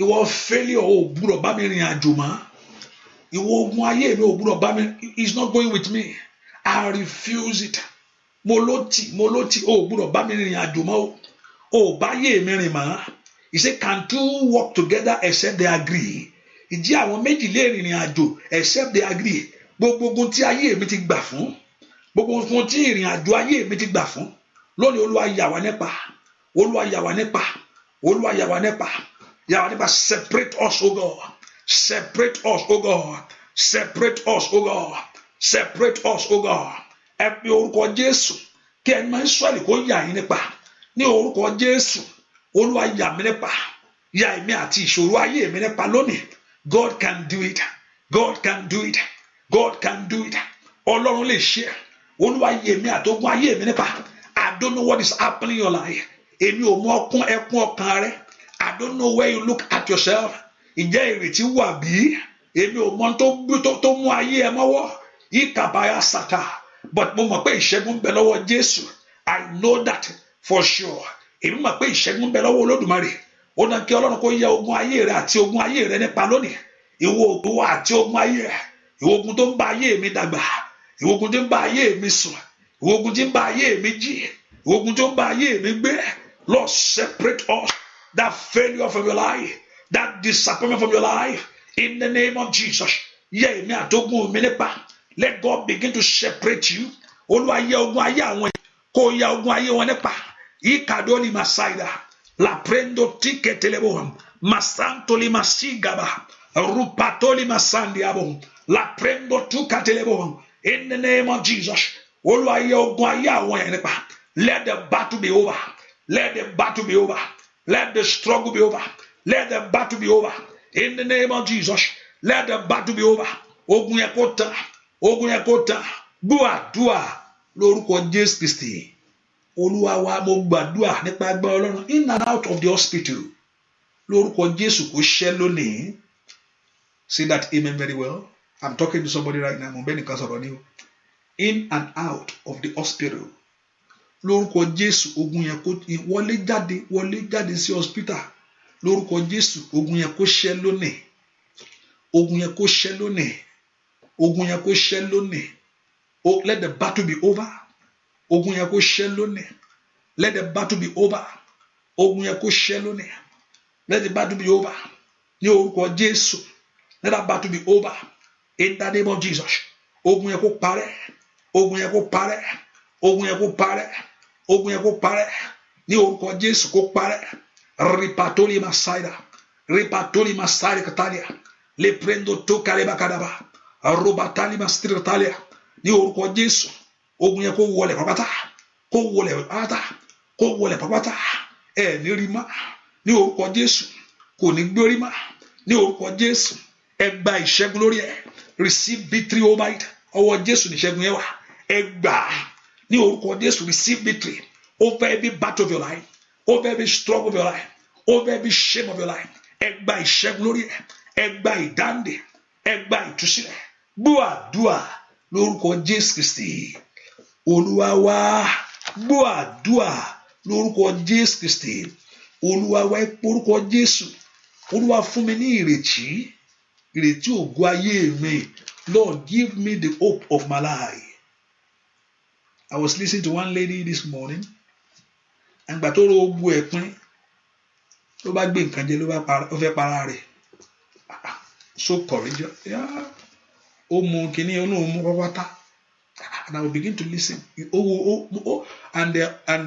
Ìwọ failure o gbọdọ̀ bá mi rìn àjò mọ́. ìwọ ogun ayé mi ò gbúdọ̀ bá mi, it's not going with me. I refuse it. Mo ló tì ò gbúdọ̀ bá mi rìnrìn àjò mọ́ o bá yé mi rìn mọ́. He said, can two work together except they agree? Ìjì àwọn méjì lè rìnrìn àjò except they agree. Gbogbo ogun tí ayé mi ti gbà fún, gbogbo ogun tí ìrìn àjò ayé mi ti gbà fún, lónìí Olúwa yà wá nípa, Olúwa yà wá nípa, Olúwa yà wá nípa, yà wá nípa. Separate us, O God. Separate us, O God. Separate us, O God. Separate us, O God. Ẹ pe orúkọ Jésù kí ẹni máa ń Ísírẹ́lì kó yà yín nípa. Ní orúkọ Jésù, Olúwa yà mí nípa, yà èmi àti ìṣòro ayé mi nípa lónìí. God can do it. God can do it. God can do it. Ọlọ́run lè ṣe. Olúwa yà èmi àti ogun ayé mi nípa. I don't know what is happening in your life. Èmi ò mọ ẹkún ọkàn rẹ. I don't know where you look at yourself. Ǹjẹ́ ìrètí wà bí? Èmi ò mọ tó mú ayé ẹ mọ́wọ́. Ìkàbáyà sàtà. But mo mọ̀ pé ìṣẹ́gun bẹ lọ́wọ́ Jésù. I know that for sure. Èmi mọ̀ pé ìṣẹ́gun bẹ lọ́wọ́ Olódùmarè. Ó dán kí Ọlọ́run kó yẹ ogun ayé rẹ àti ogun ayé rẹ nípa lónìí. Ìwọ ogun àti ogun ayé rẹ. Ìwọ ogun tó ń bá ayé mi dàgbà. Ìwọ ogun tó ń bá ayé mi sùn. Ìwọ ogun tó ń bá ayé mi jí. Ìwọ ogun tó ń bá ayé mi gbé. Lord, separate us. That failure from your life. That disappointment from your life. In the name of Jesus. Yẹ èmi àti ogun mi nípa. Let God begin to separate you. Olúwa yẹ ogun ayé àwọn kó yẹ ogun ayé wọn nípa. Ikadoli masaida. La prendo tiketelebo. Masantoli masigaba. Rupatoli masandiabo. La prendo tukatelebo. In the name of Jesus. Olúwa yẹ ogun ayé àwọn yẹn nípa. Let the battle be over. Let the battle be over. Let the struggle be over. Let the battle be over. In the name of Jesus. Let the battle be over. Ogun yẹn kó tán. Ogun yẹn kó tán. Gbọ́ àdúà lórúkọ Jésù Kristi. Olúwa wa mo gbàdúà nípa agbára Ọlọ́run in and out of the hospital. Lórúkọ Jésù kó ṣẹ́ lónìí. Say that amen very well. I'm talking to somebody right now. Mo bẹ́ẹ̀ nìkan sọ̀rọ̀ ní o. In and out of the hospital. Lórúkọ Jésù ogun yẹn kó wọlé jáde sí hospital. Lórúkọ Jésù ogun yẹn kó ṣẹ́ lónìí. Ogun yẹn kó ṣẹ́ lónìí. Ogun yẹn kó ṣẹ́ lónìí. Oh, let the battle be over. Ogun yẹn kó ṣẹ́ lónìí. Let the battle be over. Ogun yẹn kó ṣẹ́ lónìí. Let the battle be over. Ní orúkọ Jésù. Let that battle be over. In the name of Jesus. Ogun yẹn kó parẹ́. Ogun yẹn kó parẹ́. Ogun yẹn kó parẹ́. Ogun yẹn kó parẹ́. Ní orúkọ Jésù kó parẹ́. Ripatoli masaida. Ripatoli masaida katalia. Le prendo to kareba kadaba. Arobatali mastritalia. Ní orúkọ Jésù. Ogun yẹn kó wọlé pàpàtà. Kó wọlé pàpàtà. Kó wọlé pàpàtà. Ẹ ní rí mà. Ní orúkọ Jésù. Kò ní gbórí mà. Ní orúkọ Jésù. Ẹ gba ìṣẹ́gun lórí ẹ. Receive victory over it. Ọwọ́ Jésù ní ìṣẹ́gun yẹn wà. Ẹ gbà. Ní orúkọ Jésù receive victory over every battle of your life. Over every struggle of your life. Over every shame of your life. Ẹ gba ìṣẹ́gun lórí ẹ. Ẹ gba ìdáǹdè. Ẹ gba ìtúsílẹ̀. Gbọ́ àdúà lórúkọ Jésù Kristi. Olúwa wa. Gbọ́ àdúà lórúkọ Jésù Kristi. Olúwa wa orúkọ Jésù. Olúwa fún mi ní ìrètí. Ìrètí ògo ayé mi. Lord, give me the hope of my life. I was listening to one lady this morning. Àgbà tó ro ogbó ẹ̀pín. Ló bá gbé nǹkan jẹ ó fẹ́ para rẹ̀. So courageous. Yeah. Ó mú kíní ó náà mú pátá. And I will begin to listen. And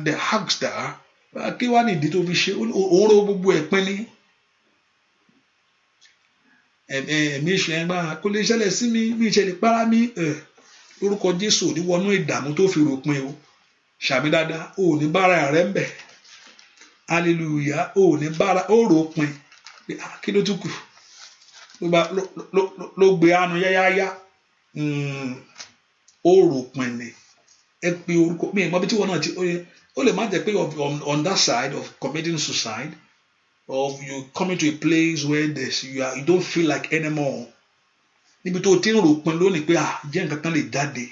the hugs there. Kí wá ní ìdí tó fi ṣe? Ó ro gbogbo ẹ̀pín ní. Ẹ̀mí ìṣẹ́ ẹgbà kó lè ṣẹlẹ̀ sí mi bí ìṣẹ̀lẹ̀ para mi. Lórúkọ Jésù ní wọnú ìdààmú tó fi ròpin o. Ṣàmì dáadáa ò ní bára rẹ̀ ń bẹ̀. Hallelujah ò ní bára ó ròpin. Kí ló tún kù? Ló gbé àánú yáyáyá. Ó ròpin ni. Ẹ pe orúkọ mi ìmọ̀ bí tí wọ́n náà ti ó lè má jẹ́ pé on that side of committing suicide. Of you coming to a place where you don't feel like anymore. Níbi tó ti ń ròpin lónìí pé jẹ́ nǹkan kan lè jáde.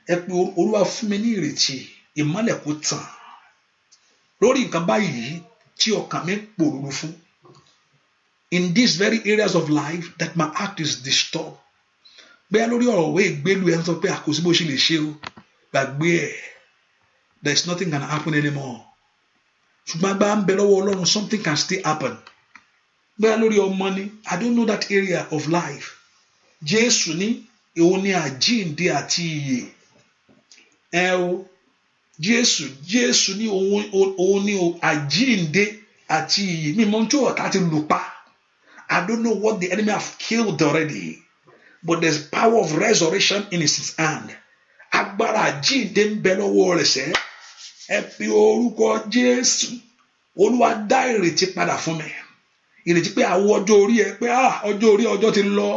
Ẹ pé Olúwa fún mi ní ìrètí ìmọ́lẹ̀ kó tàn lórí nǹkan báyìí tí ọkàn mi pòrúurú fún. In these very areas of life that my heart is disturbed bẹ́ẹ̀ lórí ọ̀rọ̀ òwe ìgbélu ẹ̀ ń sọ pé àkóso bó ṣe lè ṣe o gbàgbé ẹ̀ there is nothing can happen anymore ṣùgbọ́n agbára ń bẹ lọ́wọ́ Ọlọ́run something can still happen bẹ́ẹ̀ lórí ọmọ ni I don't know that area of life Jésù ní òun ni àjíǹde àti ìyè o Jésù ní òun ni àjíǹde àti ìyè mímọ́ tí ọ̀tá ti lù pa I don't know what the enemy have killed already but there's power of resurrection in his hand agbára àjíǹde ń bẹ lọ́wọ́ rẹ̀ sẹ́ ẹ pe orúkọ Jésù Olúwa dá ìrètí padà fún mi ìrètí pé àwọn ọjọ́ orí ẹ pé ọjọ́ orí ọjọ́ ti lọ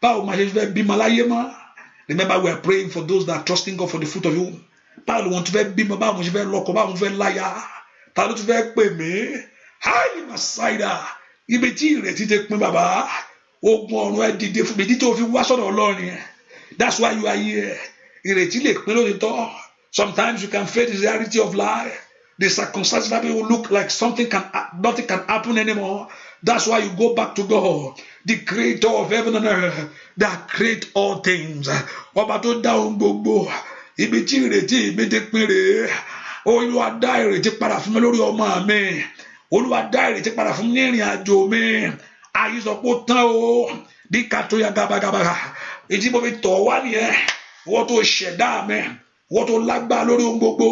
báwo máa ṣe fẹ́ bímọ láyé mọ́ remember we are praying for those that are trusting God for the fruit of you báwo ló wọn ti fẹ́ bímọ báwo mo ṣe fẹ́ lọ́kọ báwo mo fẹ́ láya ta ló ti fẹ́ pè mí highly masaida ibi tí ìrètí ti pín bàbá ogun ọ̀run ẹ dìde fún mi títí o fi wá sọ́dọ̀ Ọlọ́run yẹn that's why you are here ìrètí lè pín lóòótọ́ sometimes you can face the reality of life the circumstances that will look like nothing can happen anymore that's why you go back to God the creator of heaven and earth that create all things ọba tó dá ohun gbogbo ibi tí ìrètí mi ti pín rèé Olúwa dá ìrètí padà fún mi lórí ọmọ mi Olúwa dá ìrètí padà fún mi ní ìrìn àjò mi ayé sọ pé ó tán o bí ká tó ya gabagaba ètí mo fi tọ̀ wá nìyẹn wọ́n tó ṣẹ̀dá mi wọ́n tó lágbá lórí ohun gbogbo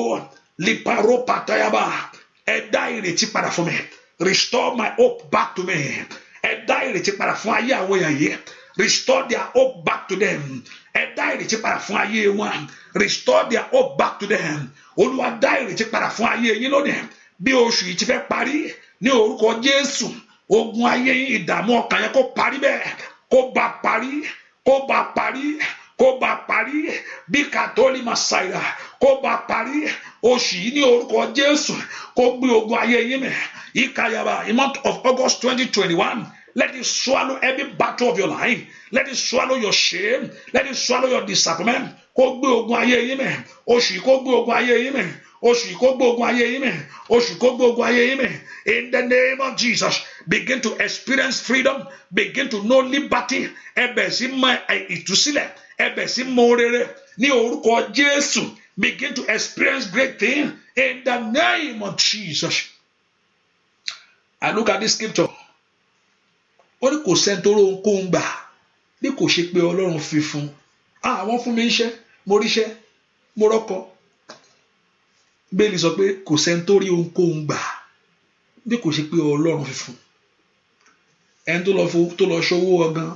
liparo patayaba ẹ dá ìrètí padà fún mi restore my hope back to me ẹ dá ìrètí padà fún ayé àwọn èèyàn yìí restore their hope back to them ẹ dá ìrètí padà fún ayé wọn restore their hope back to them Olúwa dá ìrètí padà fún ayé yín lónìí bí oṣù yìí ti fẹ́ parí ní orúkọ Jésù ogun ayé yín ìdààmú ọkàn yẹn kó parí bẹ́ẹ̀ kó bá parí kó bá parí kó bá parí bí kàtólì masaira kó bá parí oṣù yìí ní orúkọ Jésù kó gbé ogun ayé yín mì ìkàyàbá in month of August 2021 let it swallow every battle of your life let it swallow your shame let it swallow your disappointment kó gbé ogun ayé yín mì oṣù yìí kó gbé ogun ayé yín mì oṣù yìí kó gbé ogun ayé yín mì oṣù yìí kó gbé ogun ayé yín mì in the name of Jesus begin to experience freedom begin to know liberty ẹ bẹ̀rẹ̀ sí mọ ìtúsílẹ̀ ẹ bẹ̀rẹ̀ sí mọ rere ní orúkọ Jésù begin to experience great things in the name of Jesus. I look at this scripture ó ní kò sẹ́ńtóró ohunkóhun gbà bí kò ṣe pé Ọlọ́run fi fún àwọn fún mi iṣẹ́ mo ríṣẹ́ mo rọ́kọ bẹ́ẹ̀ni sọ pé kò sẹ́ńtórí ohunkóhun gbà bí kò ṣe pé Ọlọ́run fi fún ẹni tó lọ ṣòwò ọgán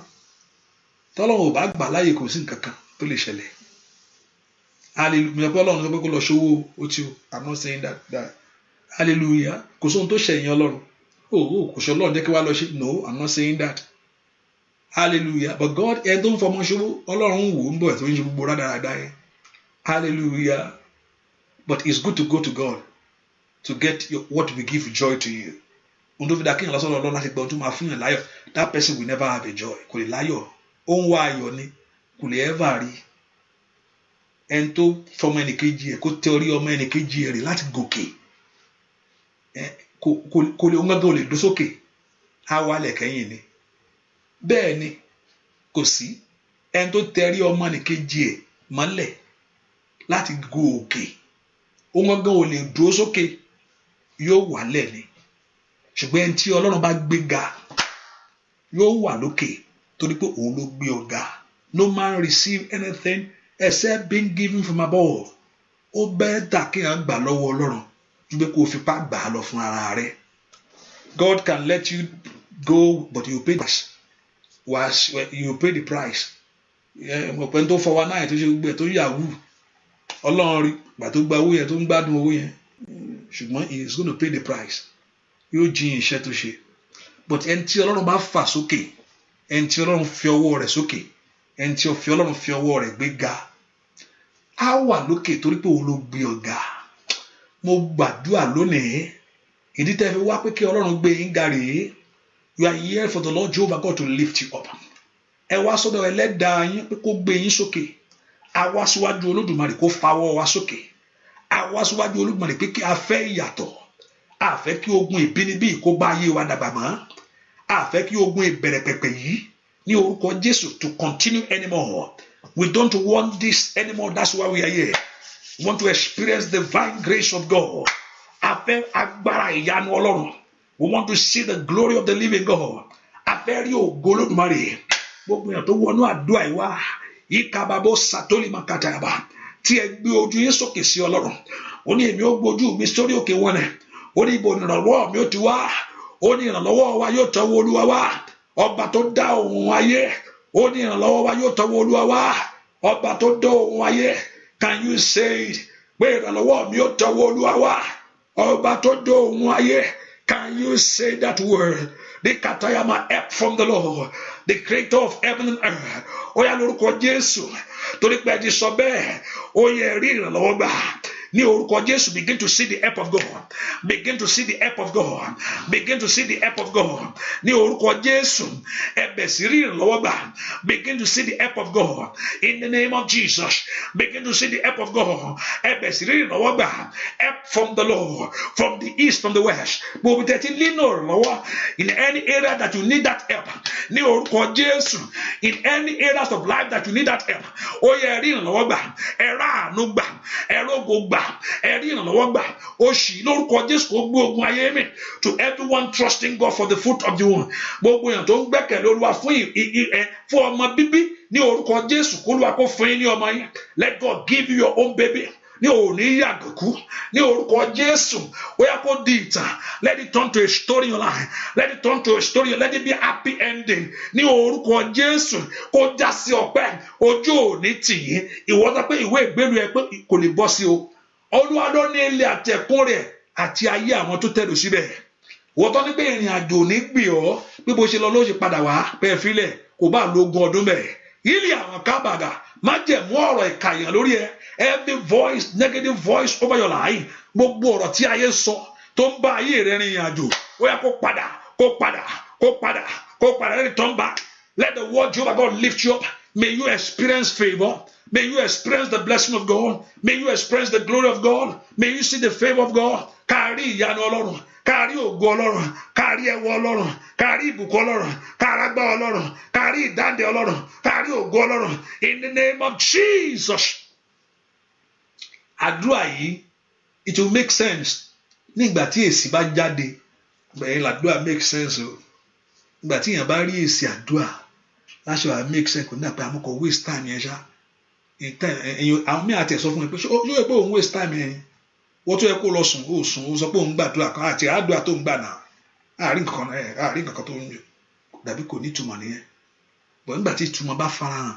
tọ́lọ́run ò bá gbà láàyè kò sí nǹkan kan tó lè ṣẹlẹ̀ hallelujah pé Ọlọ́run sọ pé kó lọ ṣòwò ó ti o I'm not saying that hallelujah kò sóhun tó ṣẹ̀yìn Ọlọ́run kò ṣe Ọlọ́run jẹ́ kí wá lọ ṣe no I'm not saying that hallelujah but God ẹni tó ń fọmọ ṣòwò Ọlọ́run ń wò ń bọ̀ ẹ̀ tó ń ṣe gbogbo rádaràda yẹn hallelujah but it's good to go to God to get what will give joy to you ohun tó fi dá kéèyàn lọ sọ́dọ̀ Ọlọ́run láti gbọ́ ohun tó máa fún yàn láyọ̀ that person will never have a joy kò lè láyọ̀ ó ń wá ayọ̀ ni kò lè ever rí ẹni tó fọmọ ẹnìkejì ẹ̀ kó tẹ orí ọmọ ẹnìkejì ẹ̀ rè láti gòkè kò lè ohun gángan ò lè dó sókè á wálẹ̀ kẹ́yìn ni bẹ́ẹ̀ ni kò sí ẹni tó tẹ orí ọmọ ẹnìkejì ẹ̀ mọ́lẹ̀ láti gòkè ohun gángan ò lè dó sókè yóò wálẹ̀ ni ṣùgbọ́n ẹni tí Ọlọ́run bá gbé ga yóò wà lókè torí pé òun ló gbé ọ̀gá no man receive anything except being given from above ó bẹ́ẹ̀ dà kí n gbà lọ́wọ́ Ọlọ́run ju pé kó o fipá gbà á lọ fún ara rẹ God can let you go but you pay the price you pay the price ọ̀pẹ́ tó fọwọ́ náà tó ṣe gbẹ tó yahoo Ọlọ́run rí gbà tó gba owó yẹn tó ń gbádùn owó yẹn ṣùgbọ́n he is going to pay the price yóò jiyàn iṣẹ́ tó ṣe but ẹni tí Ọlọ́run bá fà sókè ẹni tí Ọlọ́run fi ọwọ́ rẹ̀ sókè ẹni tí Ọlọ́run fi ọwọ́ rẹ̀ gbé ga á wà lókè torí pé òun ló gbé ọ̀gá mo gbàdúrà lónìí ìdí tẹ́ fi wá pé kí Ọlọ́run gbé yín ga rèé you are here for the Lord Jehovah God to lift you up ẹ wá sọ́dọ̀ Ẹlẹ́dàá yín pé kó gbé yín sókè a wá síwájú Olódùmarè kó fawọ́ wa sókè a wá síwájú Olódùmarè pé kí a fẹ́ ìyàtọ̀ a fẹ́ kí ogun ìbínibí kó bá ayé wa dàgbà mọ́ a fẹ́ kí ogun ìbẹ̀rẹ̀ pẹ̀pẹ̀ yìí ní orúkọ Jésù to continue anymore. We don't want this anymore. That's why we are here. We want to experience the divine grace of God. A fẹ́ agbára ìyanu Ọlọ́run. We want to see the glory of the living God. A fẹ́ rí ògo Olódùmarè. Gbogbo èèyàn tó wọnú àdúrà yìí wá. Ìkàbàbọ̀ sàtólì màkàtàyàbà. Tí ẹ gbé ojú yín sókè sí Ọlọ́run. Ó ní èmi ó gbójú mi sórí òkè wọn nẹ̀. Ó ní ibo ìrànlọ́wọ́ mi ó ti wá. Ó ní ìrànlọ́wọ́ wa yóò tọwọ́ Olúwa wá. Ọba tó dá ohun ayé. Ó ní ìrànlọ́wọ́ wa yóò tọwọ́ Olúwa wá. Ọba tó dá ohun ayé. Can you say it? Pé ìrànlọ́wọ́ mi yóò tọwọ́ Olúwa wá. Ọba tó dá ohun ayé. Can you say that word? The katayama, help from the Lord, the creator of heaven and earth. Ó yá lórúkọ Jésù. Torí pé ẹ ti sọ bẹ́ẹ̀. Ó yẹ rí ìrànlọ́wọ́ gbà. Ní orúkọ Jésù, begin to see the help of God. Begin to see the help of God. Begin to see the help of God. Ní orúkọ Jésù, ẹ bẹ̀ sí rí ìrànlọ́wọ́ gbà. Begin to see the help of God. In the name of Jesus, begin to see the help of God. Ẹ bẹ̀ sí rí ìrànlọ́wọ́ gbà. Help from the Lord, from the east, from the west. Gbogbo tẹ̀tí nínú ìrànlọ́wọ́. In any area that you need that help. Ní orúkọ Jésù, in any areas of life that you need that help. Ó yẹ rí ìrànlọ́wọ́ gbà. Ẹ rà àánú gbà. Ẹ rógo gbà. Ẹ̀rí ìrànlọ́wọ́ gbà. Oṣì lórúkọ Jésù kó gbé ogun ayé mi. To everyone trusting God for the fruit of the womb. Gbogbo èèyàn tó ń gbẹ́kẹ̀lé Olúwa fún ọmọ bíbí ní orúkọ Jésù kó Olúwa kó fún yín ní ọmọ yín. Let God give you your own baby. Ní òní yàgòkú ní orúkọ Jésù ó yá kó di ìtàn. Let it turn to a story in your life. Let it turn to a story. Let it be a happy ending. Ní orúkọ Jésù kó já sí ọpẹ́. Ojú òní tì yín. Ìwọ sọ pé ìwé ìgbélu ẹ pé kò lè bọ́ sí o. Olúwa ló ní ilé àtẹ̀kùn rẹ̀ àti ayé àwọn tó tẹ̀dó síbẹ̀. Wọ́n tọ́ ní pé ìrìn àjò ní gbì ọ́ bí bó ṣe lọ ló ṣe padà wá bẹ́ẹ̀ filẹ̀ kò bá lo ogún ọdún bẹ́ẹ̀. Ilé àwọn kábàgà má jẹ̀mú ọ̀rọ̀ ìkàyàn lórí ẹ. Every voice, negative voice over your life. Gbogbo ọ̀rọ̀ tí ayé sọ tó ń bá ayé rẹ̀ rìn àjò. Ó yá kó padà, kó padà, kó padà, kó padà. Let it turn back. Let the word Jehovah God lift you up. May you experience favor. May you experience the blessing of God. May you experience the glory of God. May you see the favor of God. Kárí ìyanu Ọlọ́run. Kárí ògo Ọlọ́run. Kárí ẹwọ Ọlọ́run. Kárí ìbùkún Ọlọ́run. Kárágbá Ọlọ́run. Kárí ìdáǹdè Ọlọ́run. Kárí ògo Ọlọ́run. In the name of Jesus. Àdúrà yìí, it will make sense. Nígbà tí èsì bá jáde, bẹ́ẹ̀ làdúrà make sense o. Nígbà tí èèyàn bá rí èsì àdúrà, láṣọ à make sense kò ní àpẹ àmúkọ waste time yẹn ṣá. Àwọn mí àti ẹ̀sọ́ fún mi pé yóò yẹ pé òun waste time yẹn. Wọ́n tó yẹ kó lọ sùn ó sọ pé òun gbàdúrà kan àti àdúrà tó ń gbà náà. Àárín kankan tó ń dàbí kò ní ìtumọ̀ nìyẹn. Bọ̀ nígbà tí ìtumọ̀ bá farahàn,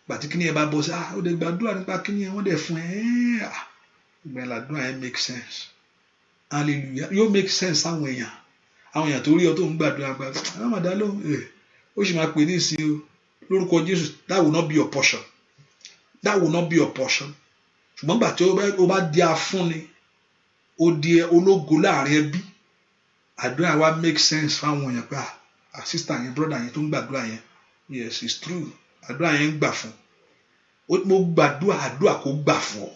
gbà tí kíní yẹn bá bọ́ sí ó lè gbàdúrà nípa kíní yẹn wọ́n dẹ̀ fún ẹ. Ìgbà làdúrà yẹn make sense. Hallelujah. Yóò make sense sáwọn èèyàn. Àwọn èèyàn tó rí ọ tó ń gbàdúrà gbà àmàdá ló ó sì máa pè ní ìsìn o lórúkọ Jésù. That will not be your portion. That will not be your portion. Ṣùgbọ́n gbà tí ó bá di afúnni ó di ológo láàrin ẹbí, àdúrà wa make sense fáwọn èèyàn pé sister yẹn brother yẹn tó ń gbàdúrà yẹn, yes it's true, àdúrà yẹn ń gbà fún. Mo gbàdúrà àdúrà kó gbà fún ọ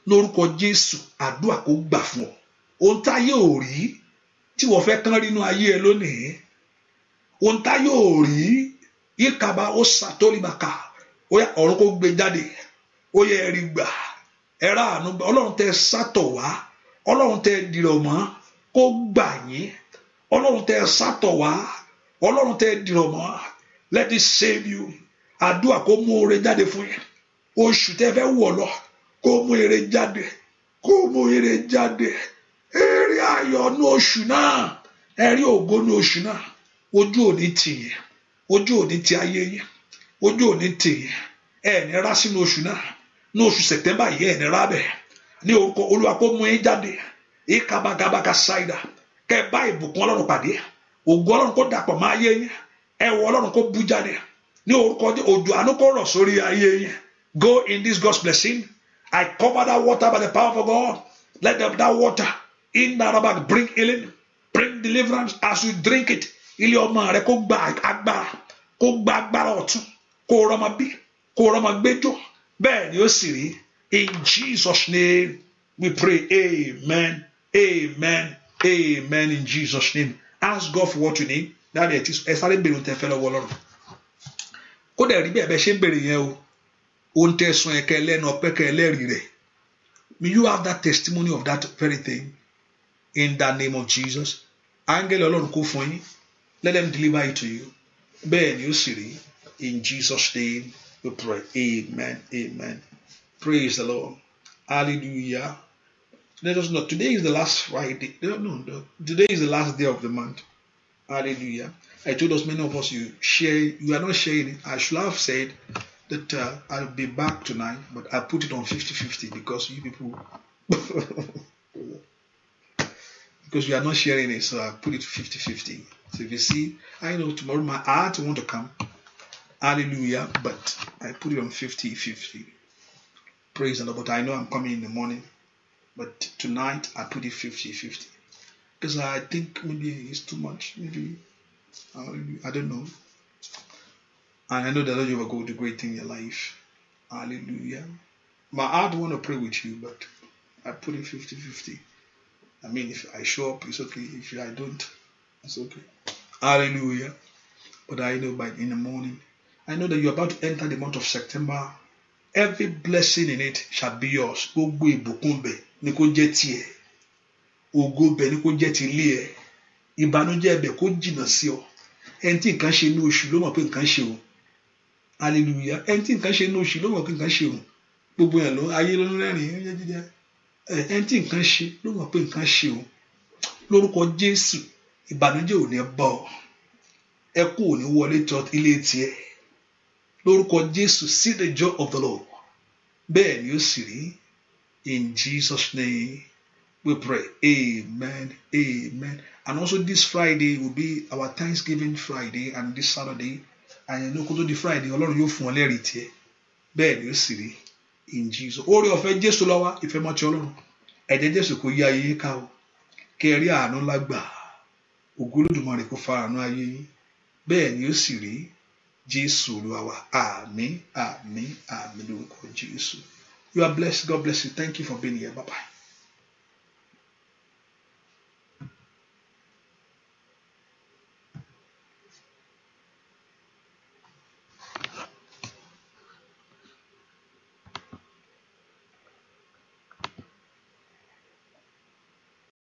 lórúkọ Jésù. Àdúrà kó gbà fún ọ. Ohun táyé ò rí tí wọ́n fẹ́ kán rí inú ayé ẹ lónìí, ohun táyé ò rí yíkaba ó sàtólìmàkà ó yá ọ̀run kó gbé jáde. Ó yẹ ẹ̀rí gbà ẹ̀rá àánú gbà. Ọlọ́run tẹ sátọ̀ wá, Ọlọ́run tẹ dìrọ̀ mọ́ kó gbà yín. Ọlọ́run tẹ sátọ̀ wá, Ọlọ́run tẹ dìrọ̀ mọ́, let it save you. Àdúrà kó mú oore jáde fún yín. Oṣù tẹ fẹ́ wọ̀ lọ kó mú ire jáde, kó mú ire jáde. Èrè ayọ̀ ní oṣù náà, ẹ̀rí ògo ní oṣù náà. Ojú òní tì yín, ojú òní ti ayé yín, ojú òní tì yín. Ẹ̀ní rá sínú oṣù náà. Ní oṣù September yìí ẹ̀ní rá bẹ̀. Ní orúkọ Olúwa kó mú yín jáde. Ìkàbàgàbàgà ṣáìdà. Kẹ́ bá ìbùkún Ọlọ́run pàdé. Ògo Ọlọ́run kó dàpọ̀ mọ́ ayé yín. Ẹwọ Ọlọ́run kó bú jáde. Ní orúkọ òjò àánú kó rọ̀ sórí ayé yín. Go in this God's blessing. I cover that water by the power of God. Let that water in that bag bring healing, bring deliverance as you drink it. Ilé ọmọ rẹ kó gba agbára, kó gba agbára ọ̀tun, kó rọmọ bí, kó rọmọ gbẹjọ. Bẹ́ẹ̀ ni ó sì rí. In Jesus' name we pray. Amen. Amen. Amen. In Jesus' name. Ask God for what you need. dáadé ẹ sáré béèrè ohun tẹ́ fẹ́ lọ́wọ́ Ọlọ́run kó dẹ̀ rí bẹ́ẹ̀ bẹ́ẹ̀ ṣe ń béèrè yẹn o ohun tẹ́ sọ yẹn kẹ́ lẹ́nu ọpẹ́ kẹ́ lẹ́rìí rẹ̀. May you have that testimony of that very thing in the name of Jesus. Áńgẹ́lì Ọlọ́run kó fún yín. Let them deliver it to you. Bẹ́ẹ̀ ni ó sì rí. In Jesus' name we pray. Amen. Amen. Praise the Lord. Hallelujah. Let us know. Today is the last Friday. No. Today is the last day of the month. Hallelujah. I told us, many of us, you are not sharing it. I should have said that I'll be back tonight, but I put it on 50-50 because you people, because you are not sharing it, so I put it 50-50. So if you see, I know tomorrow my heart want to come. Hallelujah. But I put it on 50-50. Praise the Lord. But I know I'm coming in the morning. But tonight I put it 50-50. Because I think maybe it's too much. Maybe I don't know. And I know that you will go to great thing in your life. Hallelujah. My heart want to pray with you, but I put it 50-50. I mean, if I show up, it's okay. If I don't, it's okay. Hallelujah. But I know in the morning, I know that you're about to enter the month of September. Every blessing in it shall be yours. Gbogbo ìbùkún bẹ̀ ni kó jẹ́ tiẹ̀. Ògo bẹ̀ ni kó jẹ́ ti ilé ẹ. Ìbànújẹ́ bẹ̀ kó jìnnà sí ọ. Ẹni tí nǹkan ṣe ní oṣù ló mọ̀ pé nǹkan ṣe o. Hallelujah. Ẹni tí nǹkan ṣe ní oṣù ló mọ̀ pé nǹkan ṣe o. Gbogbo ẹ̀ ló ayé ló ń rẹ́rìn-ín. Ẹni tí nǹkan ṣe ló mọ̀ pé nǹkan ṣe o. Lórúkọ Jésù, ìbànújẹ́ ò ní bá ọ. Ẹkún ò ní wọlé tọ̀ ilé tiẹ̀. Lórúkọ Jésù, see the joy of the Lord. Bẹ́ẹ̀ ni ó sì rí. In Jesus' name we pray. Amen. Amen. And also this Friday will be our Thanksgiving Friday, and this Saturday. And you know, kó tó di Friday, Ọlọ́run yóò fún ọ lẹ́rìí tiẹ̀. Bẹ́ẹ̀ ni ó sì rí. In Jesus. Oore ọ̀fẹ́ Jésù ló wà, ìfẹ́ mọ́ ti Ọlọ́run. Ẹ̀jẹ̀ Jésù kó yí ayé yín ká o. Kẹ́ ẹ rí àánú lágbà. Ògo Olódùmarè kó fa àánú ayé yín. Bẹ́ẹ̀ ni ó sì rí. Jésù Olúwa wa. Àmín, àmín, àmín lórúkọ Jésù. You are blessed. God bless you. Thank you for being here. Bye-bye.